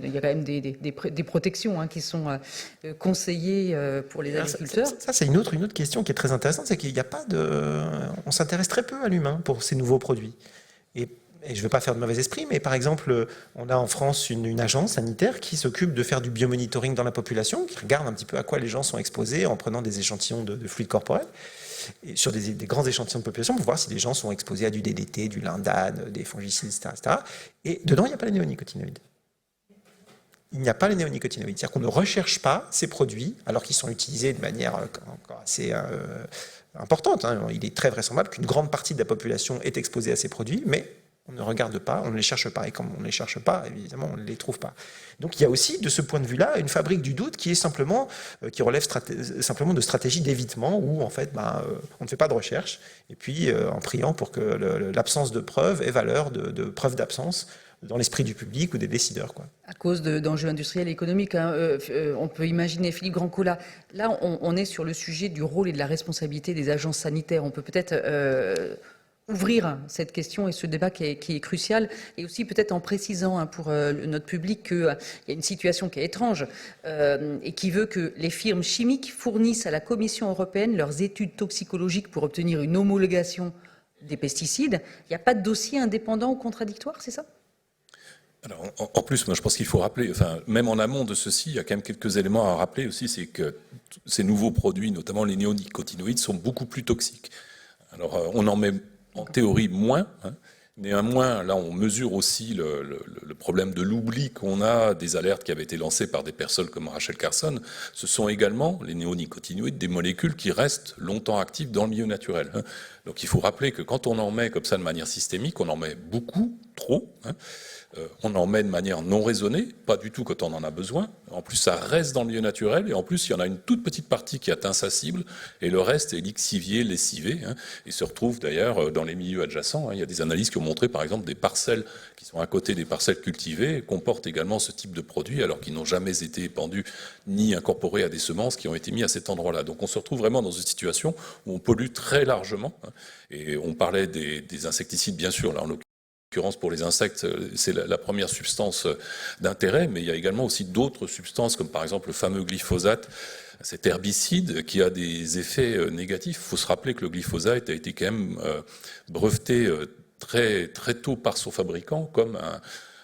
Il y a quand même des protections qui sont conseillées pour les agriculteurs. Ça c'est une autre question qui est très intéressante, c'est qu'il n'y a pas de... On s'intéresse très peu à l'humain pour ces nouveaux produits. Et je ne veux pas faire de mauvais esprit, mais par exemple, on a en France une agence sanitaire qui s'occupe de faire du biomonitoring dans la population, qui regarde un petit peu à quoi les gens sont exposés en prenant des échantillons de fluide corporel, et sur des grands échantillons de population, pour voir si les gens sont exposés à du DDT, du lindane, des fongicides, etc. Et dedans, il n'y a pas les néonicotinoïdes. Il n'y a pas les néonicotinoïdes. C'est-à-dire qu'on ne recherche pas ces produits, alors qu'ils sont utilisés de manière encore assez importante. Il est très vraisemblable qu'une grande partie de la population est exposée à ces produits, mais on ne regarde pas, on ne les cherche pas. Et comme on ne les cherche pas, évidemment, on ne les trouve pas. Donc il y a aussi, de ce point de vue-là, une fabrique du doute qui relève simplement de stratégies d'évitement où, en fait, on ne fait pas de recherche. Et puis, en priant pour que l'absence de preuve ait valeur de preuve d'absence dans l'esprit du public ou des décideurs, quoi. À cause d'enjeux industriels et économiques, on peut imaginer, Philippe Grandcola, là on est sur le sujet du rôle et de la responsabilité des agences sanitaires. On peut peut-être ouvrir cette question et ce débat qui est crucial, et aussi peut-être en précisant pour notre public qu'il y a une situation qui est étrange et qui veut que les firmes chimiques fournissent à la Commission européenne leurs études toxicologiques pour obtenir une homologation des pesticides. Il n'y a pas de dossier indépendant ou contradictoire, c'est ça ? Alors, en plus, moi, je pense qu'il faut rappeler, même en amont de ceci, il y a quand même quelques éléments à rappeler aussi, c'est que ces nouveaux produits, notamment les néonicotinoïdes, sont beaucoup plus toxiques. Alors, on en met en théorie moins, néanmoins, là, on mesure aussi le problème de l'oubli qu'on a des alertes qui avaient été lancées par des personnes comme Rachel Carson. Ce sont également, les néonicotinoïdes, des molécules qui restent longtemps actives dans le milieu naturel. Donc, il faut rappeler que quand on en met comme ça de manière systémique, on en met beaucoup, trop. On en met de manière non raisonnée, pas du tout quand on en a besoin. En plus, ça reste dans le milieu naturel, et en plus, il y en a une toute petite partie qui est insensible, et le reste est lixivié, lessivé, et se retrouve d'ailleurs dans les milieux adjacents. Il y a des analyses qui ont montré, par exemple, des parcelles qui sont à côté des parcelles cultivées comportent également ce type de produits, alors qu'ils n'ont jamais été épandus ni incorporés à des semences qui ont été mis à cet endroit-là. Donc on se retrouve vraiment dans une situation où on pollue très largement, et on parlait des insecticides, bien sûr, là, en l'occurrence pour les insectes, c'est la première substance d'intérêt, mais il y a également aussi d'autres substances, comme par exemple le fameux glyphosate, cet herbicide qui a des effets négatifs. Il faut se rappeler que le glyphosate a été quand même breveté très, très tôt par son fabricant comme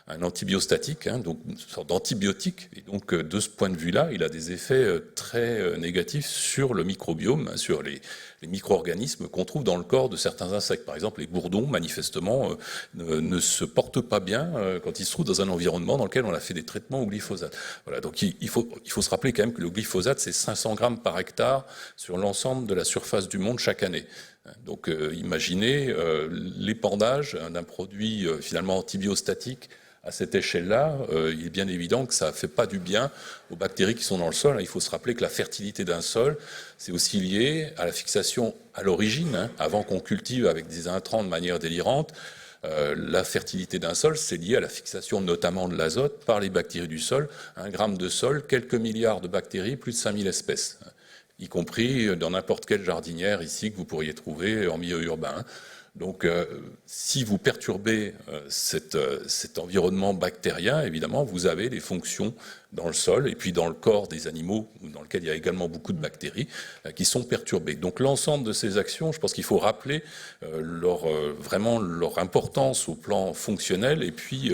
un antibiostatique, donc une sorte d'antibiotique. Et donc, de ce point de vue-là, il a des effets très négatifs sur le microbiome, sur les micro-organismes qu'on trouve dans le corps de certains insectes. Par exemple, les bourdons, manifestement, ne se portent pas bien quand ils se trouvent dans un environnement dans lequel on a fait des traitements au glyphosate. Voilà, donc il faut se rappeler quand même que le glyphosate, c'est 500 grammes par hectare sur l'ensemble de la surface du monde chaque année. Donc, imaginez l'épandage d'un produit finalement antibiostatique à cette échelle-là, il est bien évident que ça ne fait pas du bien aux bactéries qui sont dans le sol. Il faut se rappeler que la fertilité d'un sol, c'est aussi lié à la fixation à l'origine, avant qu'on cultive avec des intrants de manière délirante. La fertilité d'un sol, c'est lié à la fixation notamment de l'azote par les bactéries du sol. 1 gramme de sol, quelques milliards de bactéries, plus de 5000 espèces, y compris dans n'importe quelle jardinière ici que vous pourriez trouver en milieu urbain. Donc, si vous perturbez cet environnement bactérien, évidemment, vous avez des fonctions dans le sol et puis dans le corps des animaux, dans lequel il y a également beaucoup de bactéries, qui sont perturbées. Donc, l'ensemble de ces actions, je pense qu'il faut rappeler vraiment leur importance au plan fonctionnel et puis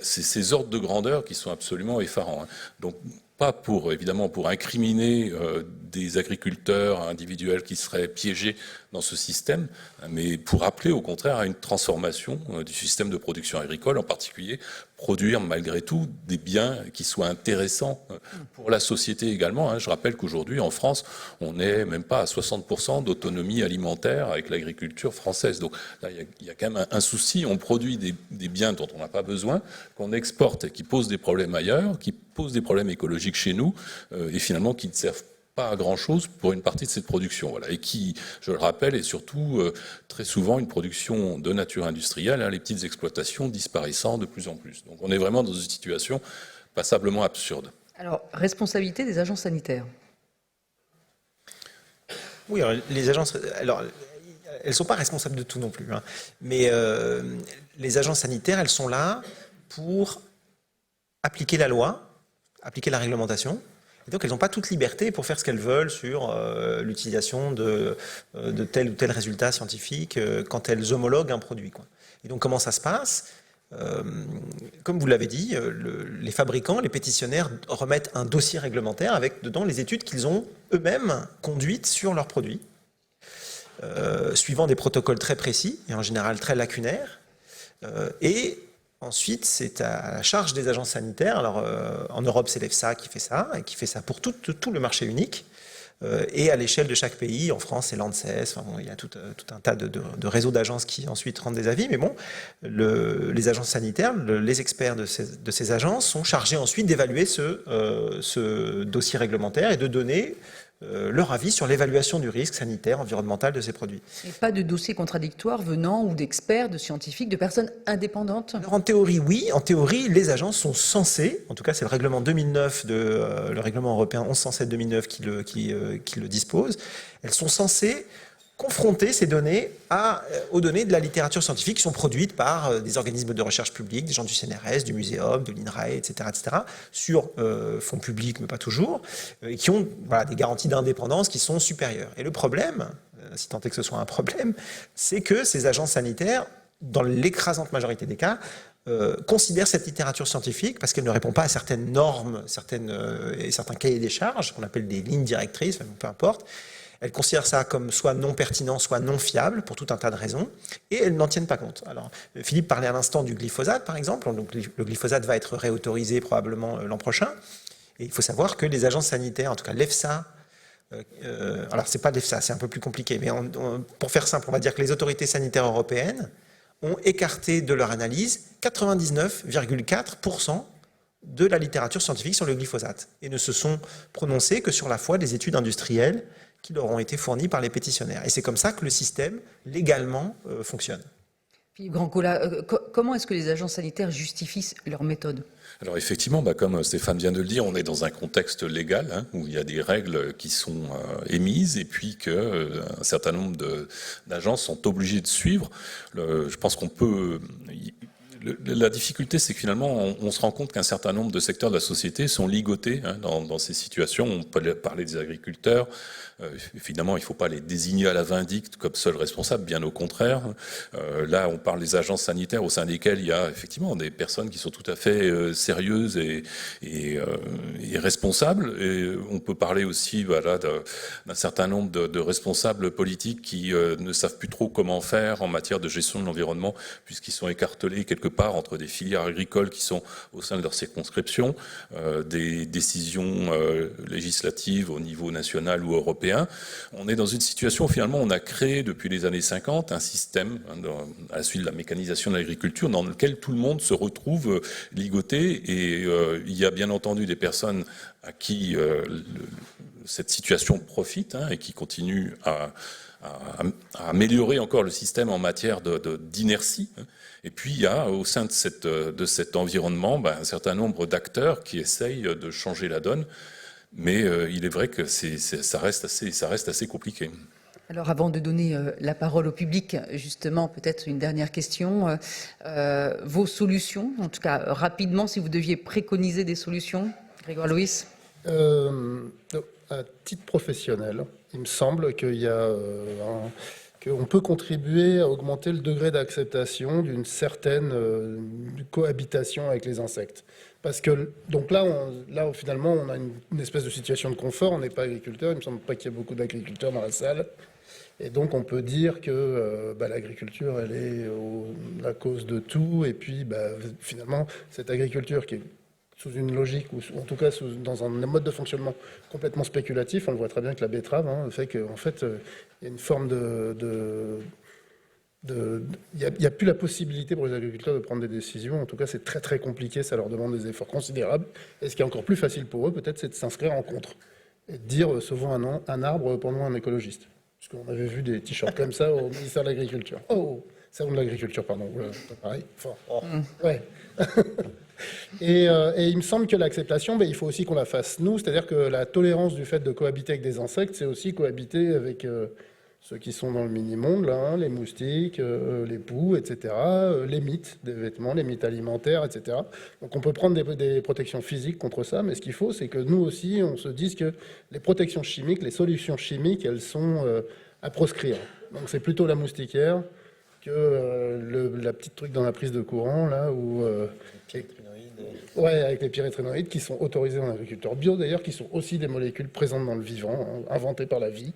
ces ordres de grandeur qui sont absolument effarants. Donc, pas évidemment pour incriminer des agriculteurs individuels qui seraient piégés dans ce système, mais pour appeler au contraire à une transformation du système de production agricole, en particulier produire malgré tout des biens qui soient intéressants pour la société également. Je rappelle qu'aujourd'hui en France, on n'est même pas à 60% d'autonomie alimentaire avec l'agriculture française. Donc là, il y a quand même un souci. On produit des biens dont on n'a pas besoin, qu'on exporte et qui posent des problèmes ailleurs, qui posent des problèmes écologiques chez nous, et finalement qui ne servent pas à grand-chose pour une partie de cette production. Voilà. Et qui, je le rappelle, est surtout très souvent une production de nature industrielle, les petites exploitations disparaissant de plus en plus. Donc on est vraiment dans une situation passablement absurde. Alors, responsabilité des agents sanitaires. Oui, alors, les agences, alors, elles ne sont pas responsables de tout non plus, mais les agences sanitaires, elles sont là pour appliquer la loi, appliquer la réglementation. Et donc, elles n'ont pas toute liberté pour faire ce qu'elles veulent sur l'utilisation de tel ou tel résultat scientifique quand elles homologuent un produit, quoi. Et donc, comment ça se passe ? Comme vous l'avez dit, les fabricants, les pétitionnaires remettent un dossier réglementaire avec dedans les études qu'ils ont eux-mêmes conduites sur leurs produits, suivant des protocoles très précis et en général très lacunaires. Et ensuite, c'est à la charge des agences sanitaires. Alors, en Europe, c'est l'EFSA qui fait ça, et qui fait ça pour tout le marché unique. Et à l'échelle de chaque pays, en France, c'est l'ANSES. Enfin, bon, il y a tout un tas de réseaux d'agences qui ensuite rendent des avis. Mais bon, les agences sanitaires, les experts de ces agences sont chargés ensuite d'évaluer ce dossier réglementaire et de donner leur avis sur l'évaluation du risque sanitaire, environnemental de ces produits. Et pas de dossier contradictoire venant ou d'experts, de scientifiques, de personnes indépendantes? Alors, en théorie, oui. En théorie, les agences sont censées, en tout cas c'est le règlement 2009, le règlement européen 1107-2009 qui le dispose, elles sont censées confronter ces données aux données de la littérature scientifique qui sont produites par des organismes de recherche publics, des gens du CNRS, du Muséum, de l'INRAE, etc., sur fonds publics, mais pas toujours, et qui ont des garanties d'indépendance qui sont supérieures. Et le problème, si tant est que ce soit un problème, c'est que ces agences sanitaires, dans l'écrasante majorité des cas, considèrent cette littérature scientifique, parce qu'elle ne répond pas à certaines normes et certains cahiers des charges, qu'on appelle des lignes directrices, peu importe. Elles considèrent ça comme soit non pertinent, soit non fiable, pour tout un tas de raisons, et elles n'en tiennent pas compte. Alors, Philippe parlait à l'instant du glyphosate, par exemple. Donc, le glyphosate va être réautorisé probablement l'an prochain. Et il faut savoir que les agences sanitaires, en tout cas l'EFSA, alors c'est pas l'EFSA, c'est un peu plus compliqué, mais pour faire simple, on va dire que les autorités sanitaires européennes ont écarté de leur analyse 99,4% de la littérature scientifique sur le glyphosate, et ne se sont prononcés que sur la foi des études industrielles qui leur ont été fournies par les pétitionnaires. Et c'est comme ça que le système, légalement, fonctionne. Philippe Grandcola, comment est-ce que les agences sanitaires justifient leur méthode? Alors effectivement, comme Stéphane vient de le dire, on est dans un contexte légal où il y a des règles qui sont émises et puis qu'un certain nombre d'agences sont obligées de suivre. Je pense qu'on peut... La difficulté, c'est que finalement, on se rend compte qu'un certain nombre de secteurs de la société sont ligotés dans ces situations. On peut parler des agriculteurs. Évidemment, il ne faut pas les désigner à la vindicte comme seuls responsables, bien au contraire. Là, on parle des agences sanitaires au sein desquelles il y a effectivement des personnes qui sont tout à fait sérieuses et responsables. Et on peut parler aussi d'un certain nombre de responsables politiques qui ne savent plus trop comment faire en matière de gestion de l'environnement, puisqu'ils sont écartelés quelque part entre des filières agricoles qui sont au sein de leur circonscription, des décisions législatives au niveau national ou européen. On est dans une situation où finalement on a créé depuis les années 50 un système à la suite de la mécanisation de l'agriculture dans lequel tout le monde se retrouve ligoté, et il y a bien entendu des personnes à qui cette situation profite et qui continuent à améliorer encore le système en matière d'inertie. Et puis il y a au sein de cet environnement un certain nombre d'acteurs qui essayent de changer la donne, mais il est vrai que ça reste assez compliqué. Alors avant de donner la parole au public, justement, peut-être une dernière question. Vos solutions, en tout cas rapidement, si vous deviez préconiser des solutions, Grégoire Louis? À titre professionnel, il me semble qu'on peut contribuer à augmenter le degré d'acceptation d'une certaine cohabitation avec les insectes. Parce que donc là, finalement, on a une espèce de situation de confort. On n'est pas agriculteur. Il me semble pas qu'il y ait beaucoup d'agriculteurs dans la salle. Et donc, on peut dire que l'agriculture, elle est la cause de tout. Et puis, finalement, cette agriculture qui est sous une logique, ou en tout cas dans un mode de fonctionnement complètement spéculatif, on le voit très bien avec la betterave, fait qu'en fait, il y a une forme il n'y a plus la possibilité pour les agriculteurs de prendre des décisions. En tout cas, c'est très très compliqué, ça leur demande des efforts considérables. Et ce qui est encore plus facile pour eux, peut-être, c'est de s'inscrire en contre. Et de dire, sauvons un arbre, pour nous, un écologiste. Parce qu'on avait vu des t-shirts comme ça au ministère de l'Agriculture. Oh, salon de l'agriculture, pardon. C'est pas pareil. Enfin, ouais. Et il me semble que l'acceptation, il faut aussi qu'on la fasse nous. C'est-à-dire que la tolérance du fait de cohabiter avec des insectes, c'est aussi cohabiter avec ceux qui sont dans le mini-monde, là, les moustiques, les poux, etc., les mites des vêtements, les mites alimentaires, etc. Donc on peut prendre des protections physiques contre ça, mais ce qu'il faut, c'est que nous aussi, on se dise que les protections chimiques, les solutions chimiques, elles sont à proscrire. Donc c'est plutôt la moustiquaire que la petite truc dans la prise de courant, là, où... Ouais, avec les pyréthrinoïdes qui sont autorisés en agriculture bio, d'ailleurs, qui sont aussi des molécules présentes dans le vivant, inventées par la vie,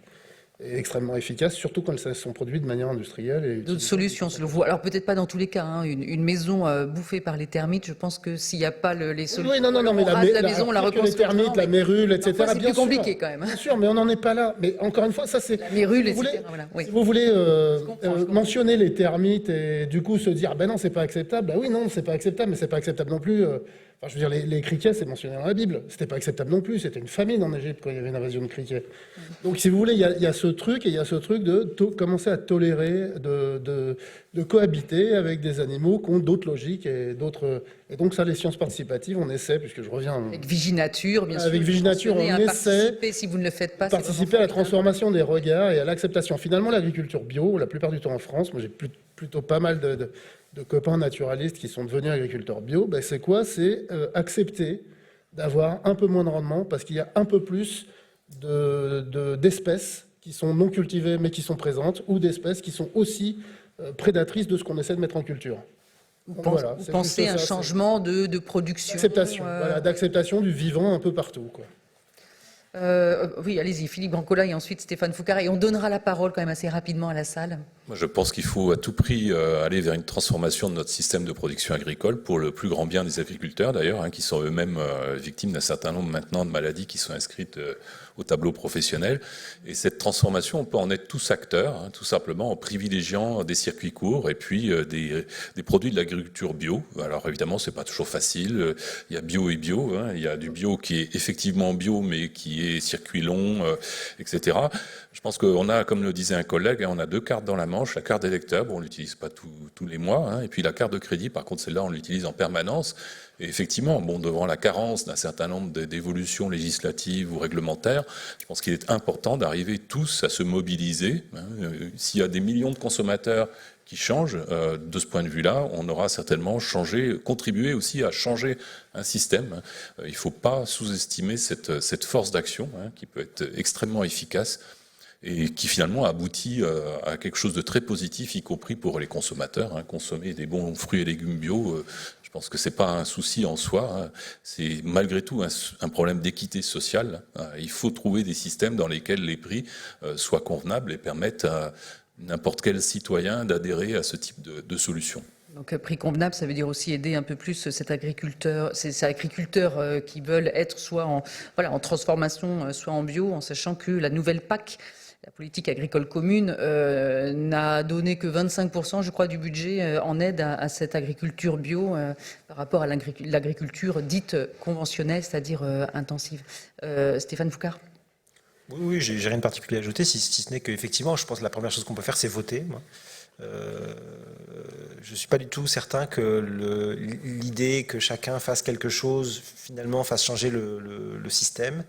et extrêmement efficaces, surtout quand elles sont produites de manière industrielle. Et d'autres solutions, selon vous? Alors peut-être pas dans tous les cas. Une maison bouffée par les termites, je pense que s'il n'y a pas les solutions, oui, non, mais on rase la maison, on la reconstruit. Les termites, la mérule, etc. C'est plus compliqué quand même. Bien sûr, mais on n'en est pas là. Mais encore une fois, ça c'est... La mérule, etc. Voilà. Oui. Si vous voulez mentionner les termites et du coup se dire, non, c'est pas acceptable. Oui, non, c'est pas acceptable, mais c'est pas acceptable non plus. Enfin, je veux dire, les criquets, c'est mentionné dans la Bible. C'était pas acceptable non plus. C'était une famine en Égypte quand il y avait une invasion de criquets. Donc, si vous voulez, il y a ce truc, et il y a ce truc de commencer à tolérer, de cohabiter avec des animaux qui ont d'autres logiques et d'autres. Et donc, ça, les sciences participatives, on essaie, puisque je reviens. Avec Viginature, bien sûr. Avec Viginature, on essaie. Si vous ne le faites pas, participer à la transformation des regards et à l'acceptation. Finalement, l'agriculture bio, la plupart du temps en France, moi j'ai plutôt pas mal de copains naturalistes qui sont devenus agriculteurs bio, c'est quoi? C'est accepter d'avoir un peu moins de rendement parce qu'il y a un peu plus d'espèces qui sont non cultivées mais qui sont présentes, ou d'espèces qui sont aussi prédatrices de ce qu'on essaie de mettre en culture. Vous pensez à un changement de production, d'acceptation du vivant un peu partout, quoi. Oui, allez-y, Philippe Brancola et ensuite Stéphane Foucard. Et on donnera la parole quand même assez rapidement à la salle. Moi, je pense qu'il faut à tout prix aller vers une transformation de notre système de production agricole pour le plus grand bien des agriculteurs, d'ailleurs, qui sont eux-mêmes victimes d'un certain nombre maintenant de maladies qui sont inscrites au tableau professionnel. Et cette transformation, on peut en être tous acteurs, tout simplement en privilégiant des circuits courts et puis des produits de l'agriculture bio. Alors évidemment, c'est pas toujours facile. Il y a bio et bio. Il y a du bio qui est effectivement bio, mais qui est circuit long, etc. Je pense qu'on a, comme le disait un collègue, on a deux cartes dans la manche. La carte d'électeur, on l'utilise pas tous les mois, et puis la carte de crédit, par contre, celle-là, on l'utilise en permanence. Et effectivement, devant la carence d'un certain nombre d'évolutions législatives ou réglementaires, je pense qu'il est important d'arriver tous à se mobiliser. S'il y a des millions de consommateurs qui changent, de ce point de vue-là, on aura certainement contribué aussi à changer un système. Il ne faut pas sous-estimer cette force d'action qui peut être extrêmement efficace et qui finalement aboutit à quelque chose de très positif, y compris pour les consommateurs. Consommer des bons fruits et légumes bio, je pense que c'est pas un souci en soi. C'est malgré tout un problème d'équité sociale. Il faut trouver des systèmes dans lesquels les prix soient convenables et permettent à n'importe quel citoyen d'adhérer à ce type de solution. Donc prix convenable, ça veut dire aussi aider un peu plus ces agriculteurs qui veulent être soit en transformation, soit en bio, en sachant que la nouvelle PAC, la politique agricole commune, n'a donné que 25%, je crois, du budget en aide à cette agriculture bio par rapport à l'agriculture dite conventionnelle, c'est-à-dire intensive. Stéphane Foucard. Oui, j'ai rien de particulier à ajouter, si ce n'est qu'effectivement, je pense que la première chose qu'on peut faire, c'est voter. Je ne suis pas du tout certain que l'idée que chacun fasse quelque chose, finalement, fasse changer le système.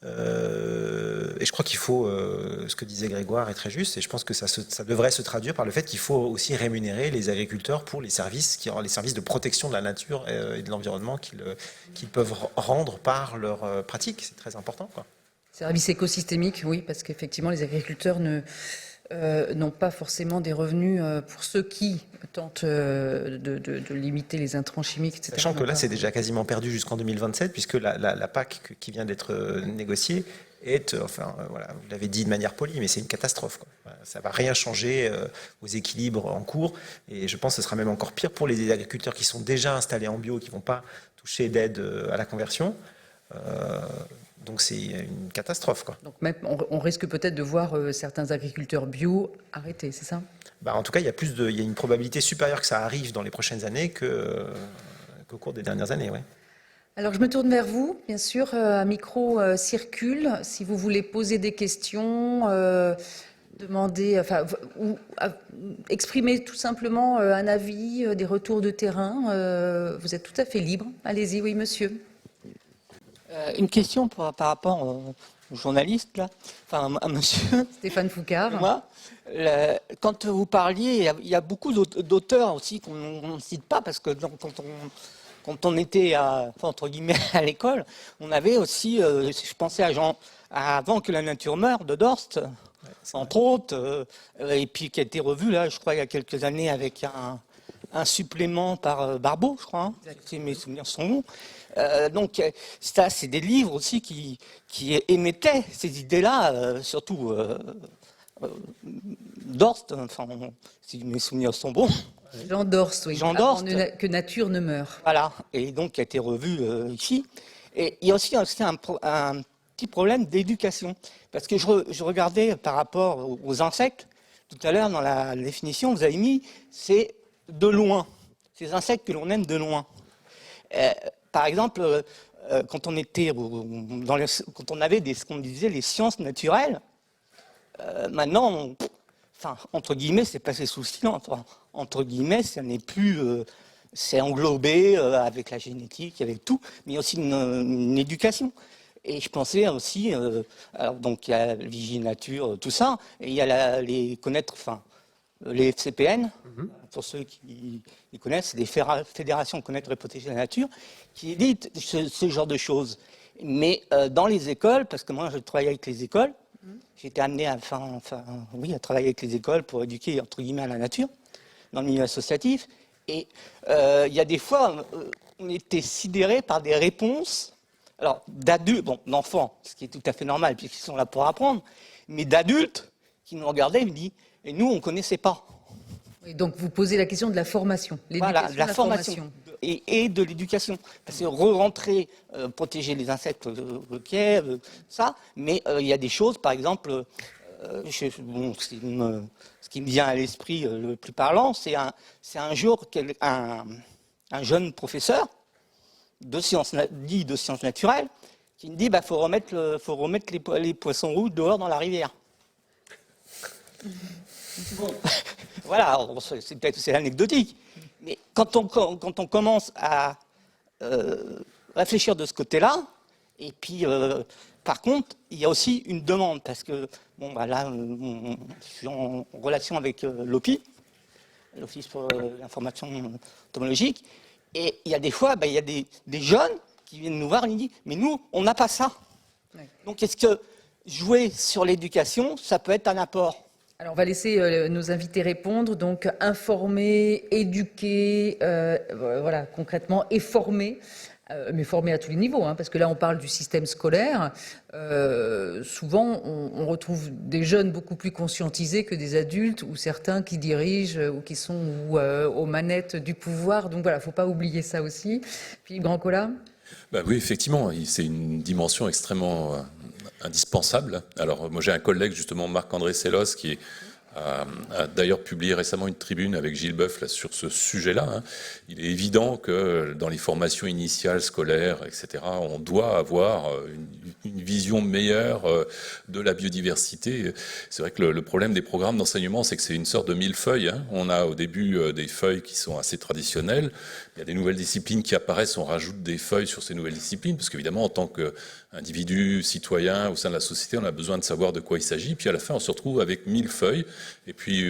Et je crois qu'il faut, ce que disait Grégoire est très juste, et je pense que ça devrait se traduire par le fait qu'il faut aussi rémunérer les agriculteurs pour les services de protection de la nature et de l'environnement qu'ils peuvent rendre par leurs pratiques. C'est très important, quoi. Service écosystémique, oui, parce qu'effectivement, les agriculteurs n'ont pas forcément des revenus pour ceux qui tentent de limiter les intrants chimiques, etc. Sachant que là, c'est déjà quasiment perdu jusqu'en 2027, puisque la PAC qui vient d'être négociée voilà, vous l'avez dit de manière polie, mais c'est une catastrophe, quoi. Voilà, ça va rien changer aux équilibres en cours, et je pense que ce sera même encore pire pour les agriculteurs qui sont déjà installés en bio, qui vont pas toucher d'aide à la conversion. Donc c'est une catastrophe, quoi. Donc même, on risque peut-être de voir certains agriculteurs bio arrêter, c'est ça? En tout cas, il y a une probabilité supérieure que ça arrive dans les prochaines années qu'au cours des dernières années, ouais. Alors je me tourne vers vous, bien sûr, un micro circule. Si vous voulez poser des questions, demander, ou exprimer tout simplement un avis, des retours de terrain, vous êtes tout à fait libre. Allez-y, oui, monsieur. Une question par rapport au journaliste, là, enfin à monsieur. Stéphane Foucard. Moi, quand vous parliez, il y a beaucoup d'auteurs aussi qu'on ne cite pas, parce que quand on était entre guillemets à l'école, on avait aussi, je pensais à Avant que la nature meure de Dorst, entre autres, et puis qui a été revu là, je crois, il y a quelques années avec un supplément par Barbeau, je crois, hein, si mes souvenirs sont bons. Donc ça, c'est des livres aussi qui émettaient ces idées-là, surtout Dorst, enfin, si mes souvenirs sont bons. Jean Dorst, oui. Jean Dorst. Que nature ne meure. Voilà, et donc qui a été revu ici. Et il y a aussi un petit problème d'éducation, parce que je regardais par rapport aux insectes, tout à l'heure dans la définition, vous avez mis, c'est de loin, ces insectes que l'on aime de loin. Par exemple, quand on était quand on avait ce qu'on disait les sciences naturelles, maintenant, entre guillemets, c'est passé sous silence. Entre guillemets, ça n'est plus, c'est englobé avec la génétique, avec tout, mais il y a aussi une éducation. Et je pensais aussi, donc il y a Vigie Nature, tout ça, et il y a les FCPN, pour ceux qui connaissent, c'est des fédérations Connaître et Protéger la Nature, qui éditent ce genre de choses. Mais dans les écoles, parce que moi je travaille avec les écoles, j'ai été amené à travailler avec les écoles pour éduquer, entre guillemets, à la nature, dans le milieu associatif. Et il y a des fois, on était sidérés par des réponses, alors d'adultes, d'enfants, ce qui est tout à fait normal, puisqu'ils sont là pour apprendre, mais d'adultes qui nous regardaient et me disent, et nous, on ne connaissait pas. Et donc vous posez la question de la formation, Voilà, de la formation. Et de l'éducation. Parce que re-rentrer, protéger les insectes, ça, mais il y a des choses, par exemple, ce qui me vient à l'esprit le plus parlant, c'est un jour un jeune professeur de sciences naturelles qui me dit faut remettre les poissons rouges dehors dans la rivière. Bon, voilà, c'est anecdotique. Mais quand on commence à réfléchir de ce côté-là, et puis par contre, il y a aussi une demande, parce que là, je suis en relation avec l'OPI, l'Office pour l'information entomologique, et il y a des fois, il y a des jeunes qui viennent nous voir et nous disent, mais nous, on n'a pas ça. Ouais. Donc est-ce que jouer sur l'éducation, ça peut être un apport ? Alors, on va laisser nos invités répondre. Donc, informer, éduquer, voilà, concrètement, et former, mais former à tous les niveaux, hein, parce que là, on parle du système scolaire. Souvent, on retrouve des jeunes beaucoup plus conscientisés que des adultes, ou certains qui dirigent ou qui sont aux manettes du pouvoir. Donc, voilà, il ne faut pas oublier ça aussi. Philippe Grandcola ? Oui, effectivement, c'est une dimension extrêmement indispensable. Alors, moi, j'ai un collègue, justement, Marc-André Sellos, qui a d'ailleurs publié récemment une tribune avec Gilles Boeuf là, sur ce sujet-là. Hein. Il est évident que dans les formations initiales, scolaires, etc., on doit avoir une vision meilleure de la biodiversité. C'est vrai que le problème des programmes d'enseignement, c'est que c'est une sorte de millefeuille. Hein. On a au début des feuilles qui sont assez traditionnelles. Il y a des nouvelles disciplines qui apparaissent, on rajoute des feuilles sur ces nouvelles disciplines, parce qu'évidemment, en tant qu'individu, citoyen, au sein de la société, on a besoin de savoir de quoi il s'agit. Puis à la fin, on se retrouve avec 1000 feuilles, et puis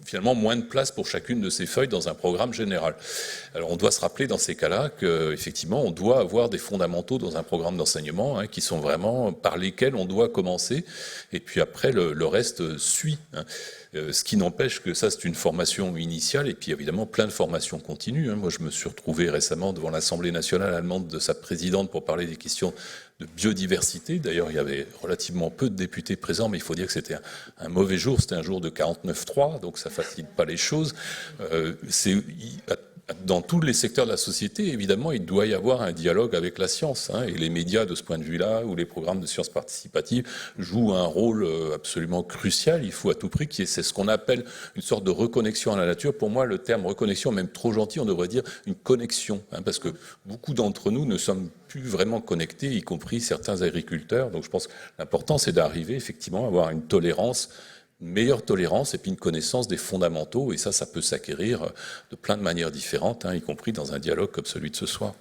finalement, moins de place pour chacune de ces feuilles dans un programme général. Alors on doit se rappeler dans ces cas-là qu'effectivement, on doit avoir des fondamentaux dans un programme d'enseignement qui sont vraiment par lesquels on doit commencer, et puis après, le reste suit. Hein. Ce qui n'empêche que ça, c'est une formation initiale, et puis évidemment plein de formations continues. Moi, je me suis retrouvé récemment devant l'Assemblée nationale allemande de sa présidente pour parler des questions de biodiversité. D'ailleurs, il y avait relativement peu de députés présents, mais il faut dire que c'était un mauvais jour, c'était un jour de 49-3, donc ça facilite pas les choses. Dans tous les secteurs de la société, évidemment, il doit y avoir un dialogue avec la science. Et les médias, de ce point de vue-là, ou les programmes de sciences participatives, jouent un rôle absolument crucial. Il faut à tout prix c'est ce qu'on appelle une sorte de reconnexion à la nature. Pour moi, le terme reconnexion, même trop gentil, on devrait dire une connexion. Parce que beaucoup d'entre nous ne sommes plus vraiment connectés, y compris certains agriculteurs. Donc je pense que l'important, c'est d'arriver effectivement à avoir une meilleure tolérance et puis une connaissance des fondamentaux. Et ça peut s'acquérir de plein de manières différentes, y compris dans un dialogue comme celui de ce soir.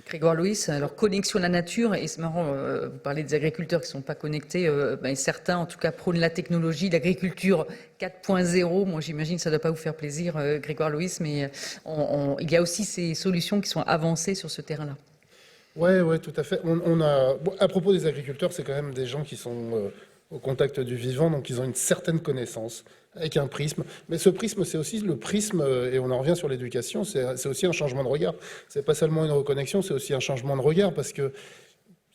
Grégoire Loïs, alors connexion à la nature, et c'est marrant, vous parlez des agriculteurs qui ne sont pas connectés, certains en tout cas prônent la technologie, l'agriculture 4.0, moi j'imagine que ça ne doit pas vous faire plaisir Grégoire Loïs, mais il y a aussi ces solutions qui sont avancées sur ce terrain-là. Ouais, tout à fait. À propos des agriculteurs, c'est quand même des gens qui sont au contact du vivant, donc ils ont une certaine connaissance avec un prisme. Mais ce prisme, c'est aussi le prisme, et on en revient sur l'éducation, c'est aussi un changement de regard. C'est pas seulement une reconnexion, c'est aussi un changement de regard, parce que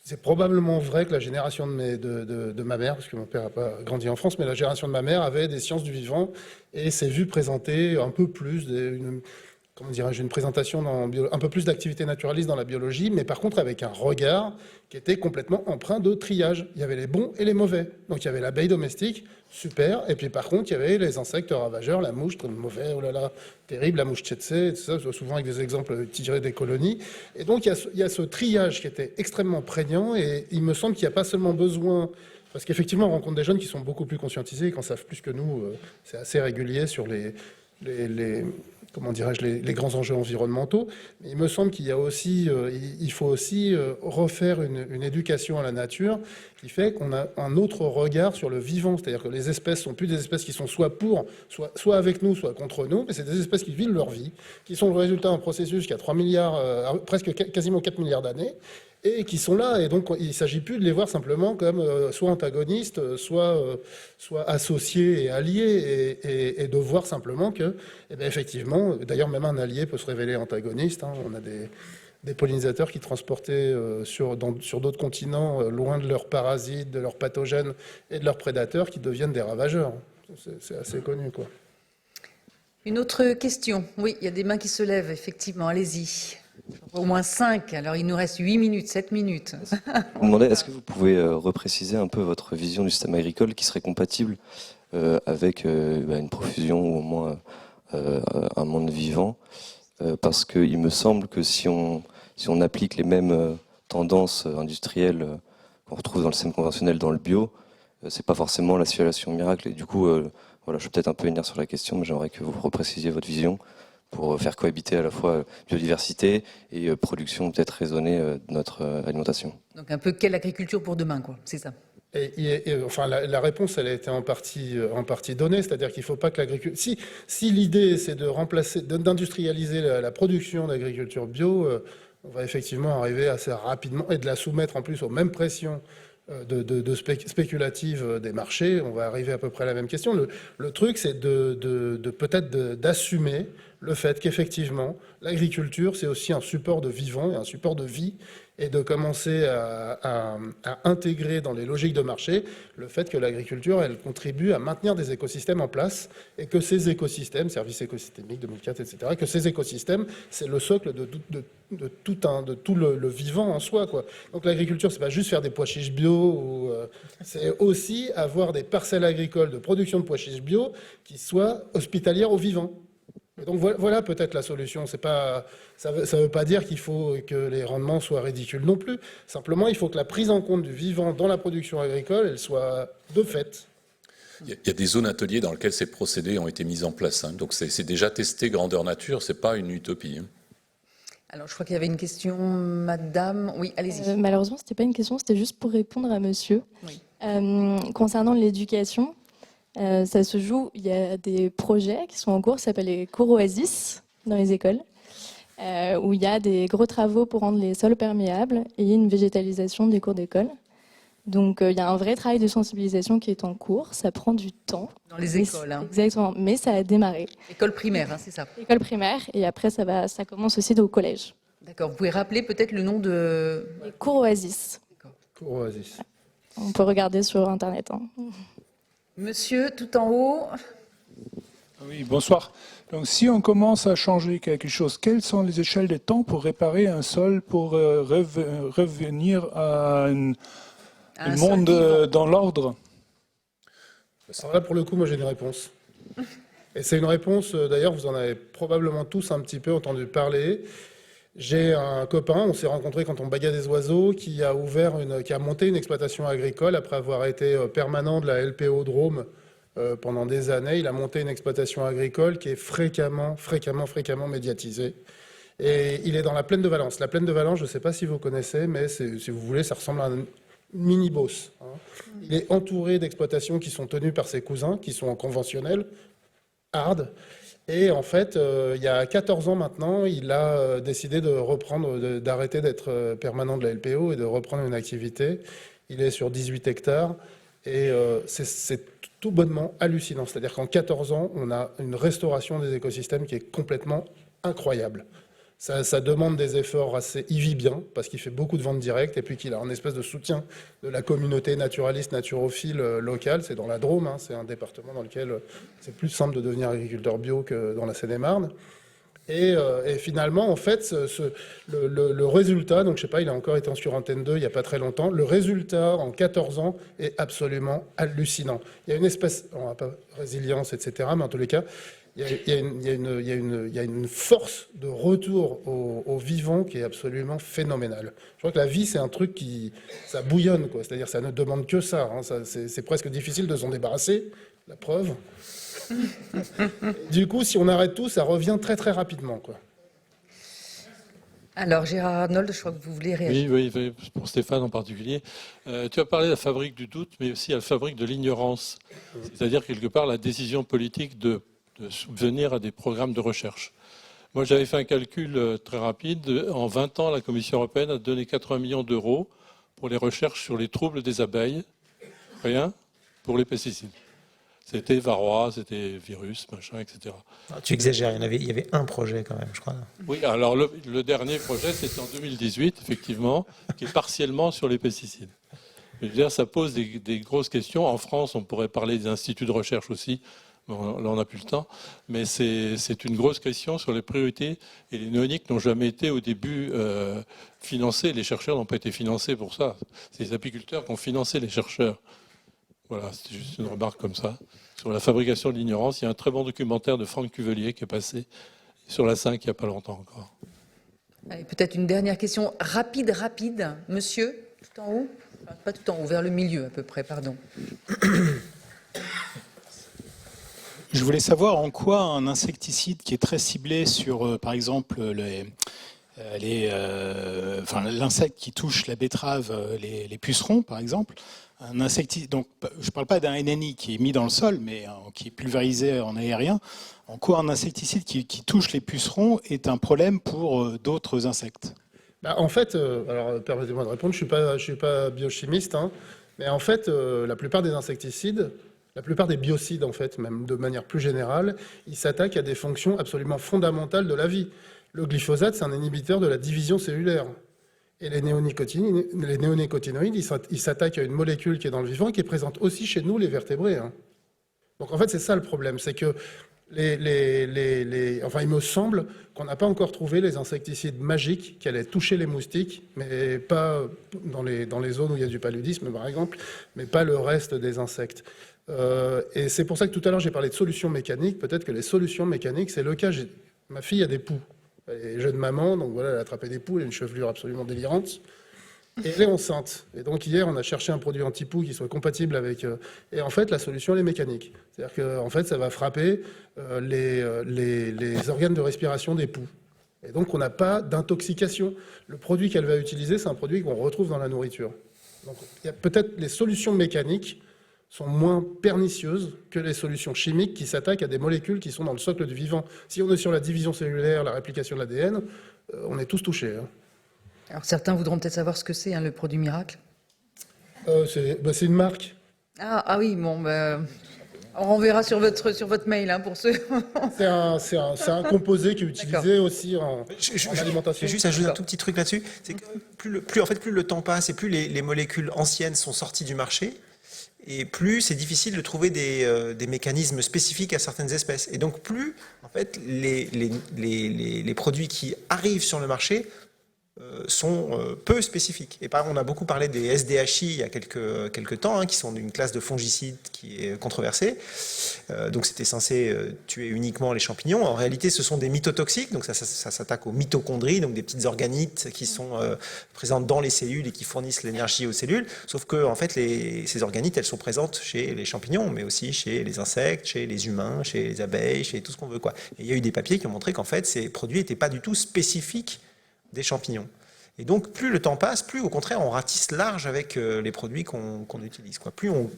c'est probablement vrai que la génération de ma mère, parce que mon père n'a pas grandi en France, mais la génération de ma mère avait des sciences du vivant et s'est vue présenter un peu plus une présentation un peu plus d'activité naturaliste dans la biologie, mais par contre avec un regard qui était complètement empreint de triage. Il y avait les bons et les mauvais. Donc il y avait l'abeille domestique, super, et puis par contre il y avait les insectes ravageurs, la mouche, très mauvais, oh là là, terrible, la mouche tsetse, tout ça, souvent avec des exemples tirés des colonies. Et donc il y a ce triage qui était extrêmement prégnant, et il me semble qu'il n'y a pas seulement besoin... Parce qu'effectivement, on rencontre des jeunes qui sont beaucoup plus conscientisés et qui en savent plus que nous. C'est assez régulier sur les grands enjeux environnementaux. Mais il me semble qu'il y a aussi, il faut aussi refaire une éducation à la nature qui fait qu'on a un autre regard sur le vivant. C'est-à-dire que les espèces sont plus des espèces qui sont soit avec nous, soit contre nous, mais c'est des espèces qui vivent leur vie, qui sont le résultat d'un processus qui a 3 milliards, quasiment 4 milliards d'années, et qui sont là. Et donc, il ne s'agit plus de les voir simplement comme soit antagonistes, soit associés et alliés, et de voir simplement que, effectivement, d'ailleurs, même un allié peut se révéler antagoniste. On a des pollinisateurs qui transportaient sur d'autres continents, loin de leurs parasites, de leurs pathogènes et de leurs prédateurs, qui deviennent des ravageurs. C'est assez connu, quoi. Une autre question. Oui, il y a des mains qui se lèvent, effectivement. Allez-y. Au moins 5, alors il nous reste 8 minutes, 7 minutes. Je me demandais, est-ce que vous pouvez repréciser un peu votre vision du système agricole qui serait compatible avec une profusion ou au moins un monde vivant, parce qu'il me semble que si on applique les mêmes tendances industrielles qu'on retrouve dans le système conventionnel dans le bio, c'est pas forcément la situation miracle. Et du coup, je suis peut-être un peu vénère sur la question, mais j'aimerais que vous reprécisiez votre vision pour faire cohabiter à la fois biodiversité et production peut-être raisonnée de notre alimentation. Donc un peu quelle agriculture pour demain, quoi, c'est ça. Enfin, la réponse, elle a été en partie donnée, c'est-à-dire qu'il ne faut pas que l'agriculture... Si l'idée, c'est d'industrialiser la production d'agriculture bio, on va effectivement arriver assez rapidement, et de la soumettre en plus aux mêmes pressions spéculatives des marchés, on va arriver à peu près à la même question. Le truc, c'est peut-être d'assumer le fait qu'effectivement, l'agriculture, c'est aussi un support de vivant et un support de vie, et de commencer à intégrer dans les logiques de marché le fait que l'agriculture, elle contribue à maintenir des écosystèmes en place, et que ces écosystèmes, services écosystémiques 2004, etc., que ces écosystèmes, c'est le socle de tout le vivant en soi, quoi. Donc l'agriculture, c'est pas juste faire des pois chiches bio, c'est aussi avoir des parcelles agricoles de production de pois chiches bio qui soient hospitalières aux vivants. Et donc voilà peut-être la solution. Ça veut pas dire qu'il faut que les rendements soient ridicules non plus. Simplement, il faut que la prise en compte du vivant dans la production agricole, elle soit de fait. Il y a des zones ateliers dans lesquelles ces procédés ont été mis en place. Donc c'est déjà testé grandeur nature, c'est pas une utopie. Alors je crois qu'il y avait une question, madame. Oui, allez-y. Malheureusement, c'était pas une question, c'était juste pour répondre à monsieur. Oui. Concernant l'éducation, ça se joue, il y a des projets qui sont en cours, ça s'appelle les cours Oasis dans les écoles, où il y a des gros travaux pour rendre les sols perméables et une végétalisation des cours d'école. Donc il y a un vrai travail de sensibilisation qui est en cours, ça prend du temps. Dans les Mais écoles, hein. Exactement, mais ça a démarré. École primaire, hein, c'est ça. École primaire, et après ça commence aussi au collège. D'accord. Vous pouvez rappeler peut-être le nom de... Les cours Oasis, Cours Oasis. on peut regarder sur Internet. Hein. Monsieur, tout en haut. Oui, bonsoir. Donc, si on commence à changer quelque chose, quelles sont les échelles de temps pour réparer un sol, pour revenir à un Un monde sol vivant. dans l'ordre? Alors là, pour le coup, moi, j'ai une réponse. Et c'est une réponse, d'ailleurs, vous en avez probablement tous un petit peu entendu parler. J'ai un copain, on s'est rencontrés quand on baguait des oiseaux, qui a monté une exploitation agricole après avoir été permanent de la LPO Drôme pendant des années. Il a monté une exploitation agricole qui est fréquemment médiatisée. Et il est dans la plaine de Valence. La plaine de Valence, je ne sais pas si vous connaissez, mais si vous voulez, ça ressemble à un mini-Beauce. Il est entouré d'exploitations qui sont tenues par ses cousins, qui sont en conventionnel, hard. Et en fait, il y a 14 ans maintenant, il a décidé d'arrêter d'être permanent de la LPO et de reprendre une activité. Il est sur 18 hectares et c'est tout bonnement hallucinant. C'est-à-dire qu'en 14 ans, on a une restauration des écosystèmes qui est complètement incroyable. Ça demande des efforts assez... Il vit bien, parce qu'il fait beaucoup de ventes directes, et puis qu'il a un espèce de soutien de la communauté naturaliste, naturophile locale. C'est dans la Drôme, hein, c'est un département dans lequel c'est plus simple de devenir agriculteur bio que dans la Seine-et-Marne. Et finalement, en fait, le résultat, donc je sais pas, il a encore été sur Antenne 2 il n'y a pas très longtemps, le résultat en 14 ans est absolument hallucinant. Il y a une espèce, on n'a pas résilience, etc., mais en tous les cas, il y a une force de retour au vivant qui est absolument phénoménale. Je crois que la vie, c'est un truc ça bouillonne, quoi. C'est-à-dire, ça ne demande que ça. Hein. C'est presque difficile de s'en débarrasser. La preuve. Du coup, si on arrête tout, ça revient très très rapidement, quoi. Alors, Gérard Arnold, je crois que vous voulez réagir. Oui, pour Stéphane en particulier. Tu as parlé de la fabrique du doute, mais aussi à la fabrique de l'ignorance. C'est-à-dire, quelque part, la décision politique de subvenir à des programmes de recherche. Moi, j'avais fait un calcul très rapide. En 20 ans, la Commission européenne a donné 80 millions d'euros pour les recherches sur les troubles des abeilles. Rien pour les pesticides. C'était varroa, c'était virus, machin, etc. Non, tu exagères, il y avait un projet quand même, je crois. Oui, alors le dernier projet, c'était en 2018, effectivement, qui est partiellement sur les pesticides. Je veux dire, ça pose des grosses questions. En France, on pourrait parler des instituts de recherche aussi. Bon, là, on n'a plus le temps. Mais c'est une grosse question sur les priorités. Et les néoniques n'ont jamais été au début financés. Les chercheurs n'ont pas été financés pour ça. C'est les apiculteurs qui ont financé les chercheurs. Voilà, c'était juste une remarque comme ça. Sur la fabrication de l'ignorance, il y a un très bon documentaire de Franck Cuvelier qui est passé sur la 5 il n'y a pas longtemps encore. Allez, peut-être une dernière question rapide. Monsieur, tout en haut. Enfin, pas tout en haut, vers le milieu à peu près, pardon. Je voulais savoir en quoi un insecticide qui est très ciblé sur, par exemple, l'insecte qui touche la betterave, les pucerons, par exemple, un insecticide. Donc, je ne parle pas d'un NNI qui est mis dans le sol, mais qui est pulvérisé en aérien. En quoi un insecticide qui touche les pucerons est un problème pour d'autres insectes? En fait, alors permettez-moi de répondre. Je suis pas biochimiste, hein, mais en fait, la plupart des insecticides. La plupart des biocides, en fait, même de manière plus générale, ils s'attaquent à des fonctions absolument fondamentales de la vie. Le glyphosate, c'est un inhibiteur de la division cellulaire. Et les néonicotinoïdes, ils s'attaquent à une molécule qui est dans le vivant et qui est présente aussi chez nous, les vertébrés. Hein. Donc en fait, c'est ça le problème, c'est que il me semble qu'on n'a pas encore trouvé les insecticides magiques qui allaient toucher les moustiques, mais pas dans les zones où il y a du paludisme, par exemple, mais pas le reste des insectes. Et c'est pour ça que tout à l'heure j'ai parlé de solutions mécaniques. Peut-être que les solutions mécaniques, c'est le cas. Ma fille a des poux. Elle est jeune maman, donc voilà, elle a attrapé des poux, elle a une chevelure absolument délirante. Et elle est enceinte. Et donc hier, on a cherché un produit anti-poux qui soit compatible avec... et en fait, la solution, elle est mécanique. C'est-à-dire qu'en fait, ça va frapper les organes de respiration des poux. Et donc, on n'a pas d'intoxication. Le produit qu'elle va utiliser, c'est un produit qu'on retrouve dans la nourriture. Donc, il y a peut-être les solutions mécaniques sont moins pernicieuses que les solutions chimiques qui s'attaquent à des molécules qui sont dans le socle du vivant. Si on est sur la division cellulaire, la réplication de l'ADN, on est tous touchés. Hein. Alors certains voudront peut-être savoir ce que c'est, hein, le produit miracle. C'est une marque. Ah oui, bon, on renverra sur votre mail hein, pour ceux. C'est un composé qui est utilisé aussi en alimentation. Je vais juste ajouter un tout petit truc là-dessus. C'est que plus le temps passe et plus les molécules anciennes sont sorties du marché, et plus c'est difficile de trouver des mécanismes spécifiques à certaines espèces. Et donc plus en fait les produits qui arrivent sur le marché sont peu spécifiques. Et par exemple, on a beaucoup parlé des SDHI il y a quelques temps, hein, qui sont d'une classe de fongicides qui est controversée. Donc c'était censé tuer uniquement les champignons. En réalité, ce sont des mycotoxiques, donc ça s'attaque aux mitochondries, donc des petites organites qui sont présentes dans les cellules et qui fournissent l'énergie aux cellules. Sauf que en fait, ces organites, elles sont présentes chez les champignons, mais aussi chez les insectes, chez les humains, chez les abeilles, chez tout ce qu'on veut, quoi. Et il y a eu des papiers qui ont montré qu'en fait, ces produits n'étaient pas du tout spécifiques des champignons. Et donc, plus le temps passe, plus au contraire, on ratisse large avec les produits qu'on utilise, quoi. Plus on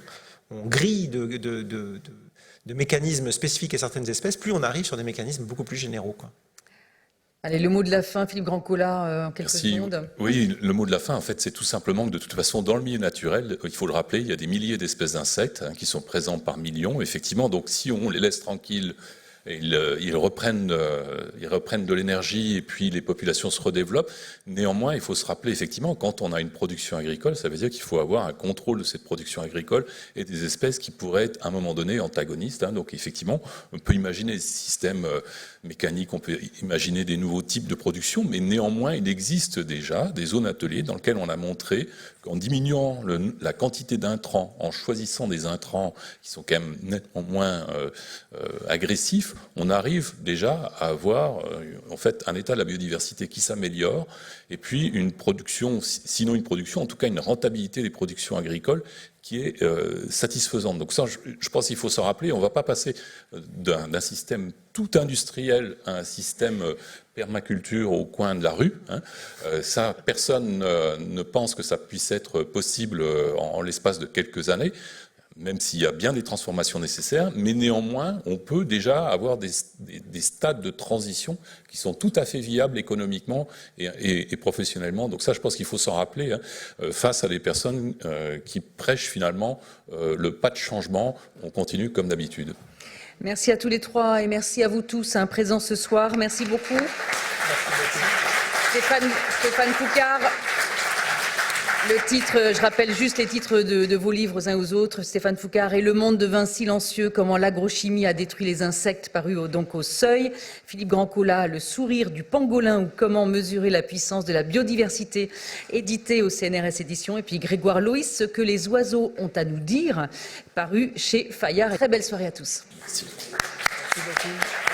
grille de mécanismes spécifiques à certaines espèces, plus on arrive sur des mécanismes beaucoup plus généraux, quoi. Allez, le mot de la fin, Philippe Grandcola, en quelques secondes. Oui, le mot de la fin, en fait, c'est tout simplement que de toute façon, dans le milieu naturel, il faut le rappeler, il y a des milliers d'espèces d'insectes hein, qui sont présents par millions, effectivement. Donc, si on les laisse tranquilles, ils reprennent de l'énergie et puis les populations se redéveloppent. Néanmoins, il faut se rappeler effectivement, quand on a une production agricole, ça veut dire qu'il faut avoir un contrôle de cette production agricole et des espèces qui pourraient être à un moment donné antagonistes. Hein. Donc effectivement, on peut imaginer des systèmes mécaniques, on peut imaginer des nouveaux types de production, mais néanmoins, il existe déjà des zones ateliers dans lesquelles on a montré qu'en diminuant la quantité d'intrants, en choisissant des intrants qui sont quand même nettement moins agressifs, on arrive déjà à avoir en fait un état de la biodiversité qui s'améliore et puis une production, sinon une production, en tout cas une rentabilité des productions agricoles qui est satisfaisante. Donc ça, je pense qu'il faut s'en rappeler. On ne va pas passer d'un système tout industriel à un système permaculture au coin de la rue. Hein. Ça, personne ne pense que ça puisse être possible en l'espace de quelques années, même s'il y a bien des transformations nécessaires, mais néanmoins, on peut déjà avoir des stades de transition qui sont tout à fait viables économiquement et professionnellement. Donc ça, je pense qu'il faut s'en rappeler, hein, face à des personnes qui prêchent finalement le pas de changement, on continue comme d'habitude. Merci à tous les trois et merci à vous tous hein, présents ce soir. Merci beaucoup. Stéphane Foucard. Le titre, je rappelle juste les titres de vos livres aux uns aux autres. Stéphane Foucard et Le monde devint silencieux, comment l'agrochimie a détruit les insectes, paru donc au Seuil. Philippe Grandcola, Le sourire du pangolin ou comment mesurer la puissance de la biodiversité, édité au CNRS Éditions. Et puis Grégoire Loïs, Ce que les oiseaux ont à nous dire, paru chez Fayard. Très belle soirée à tous. Merci. Merci beaucoup.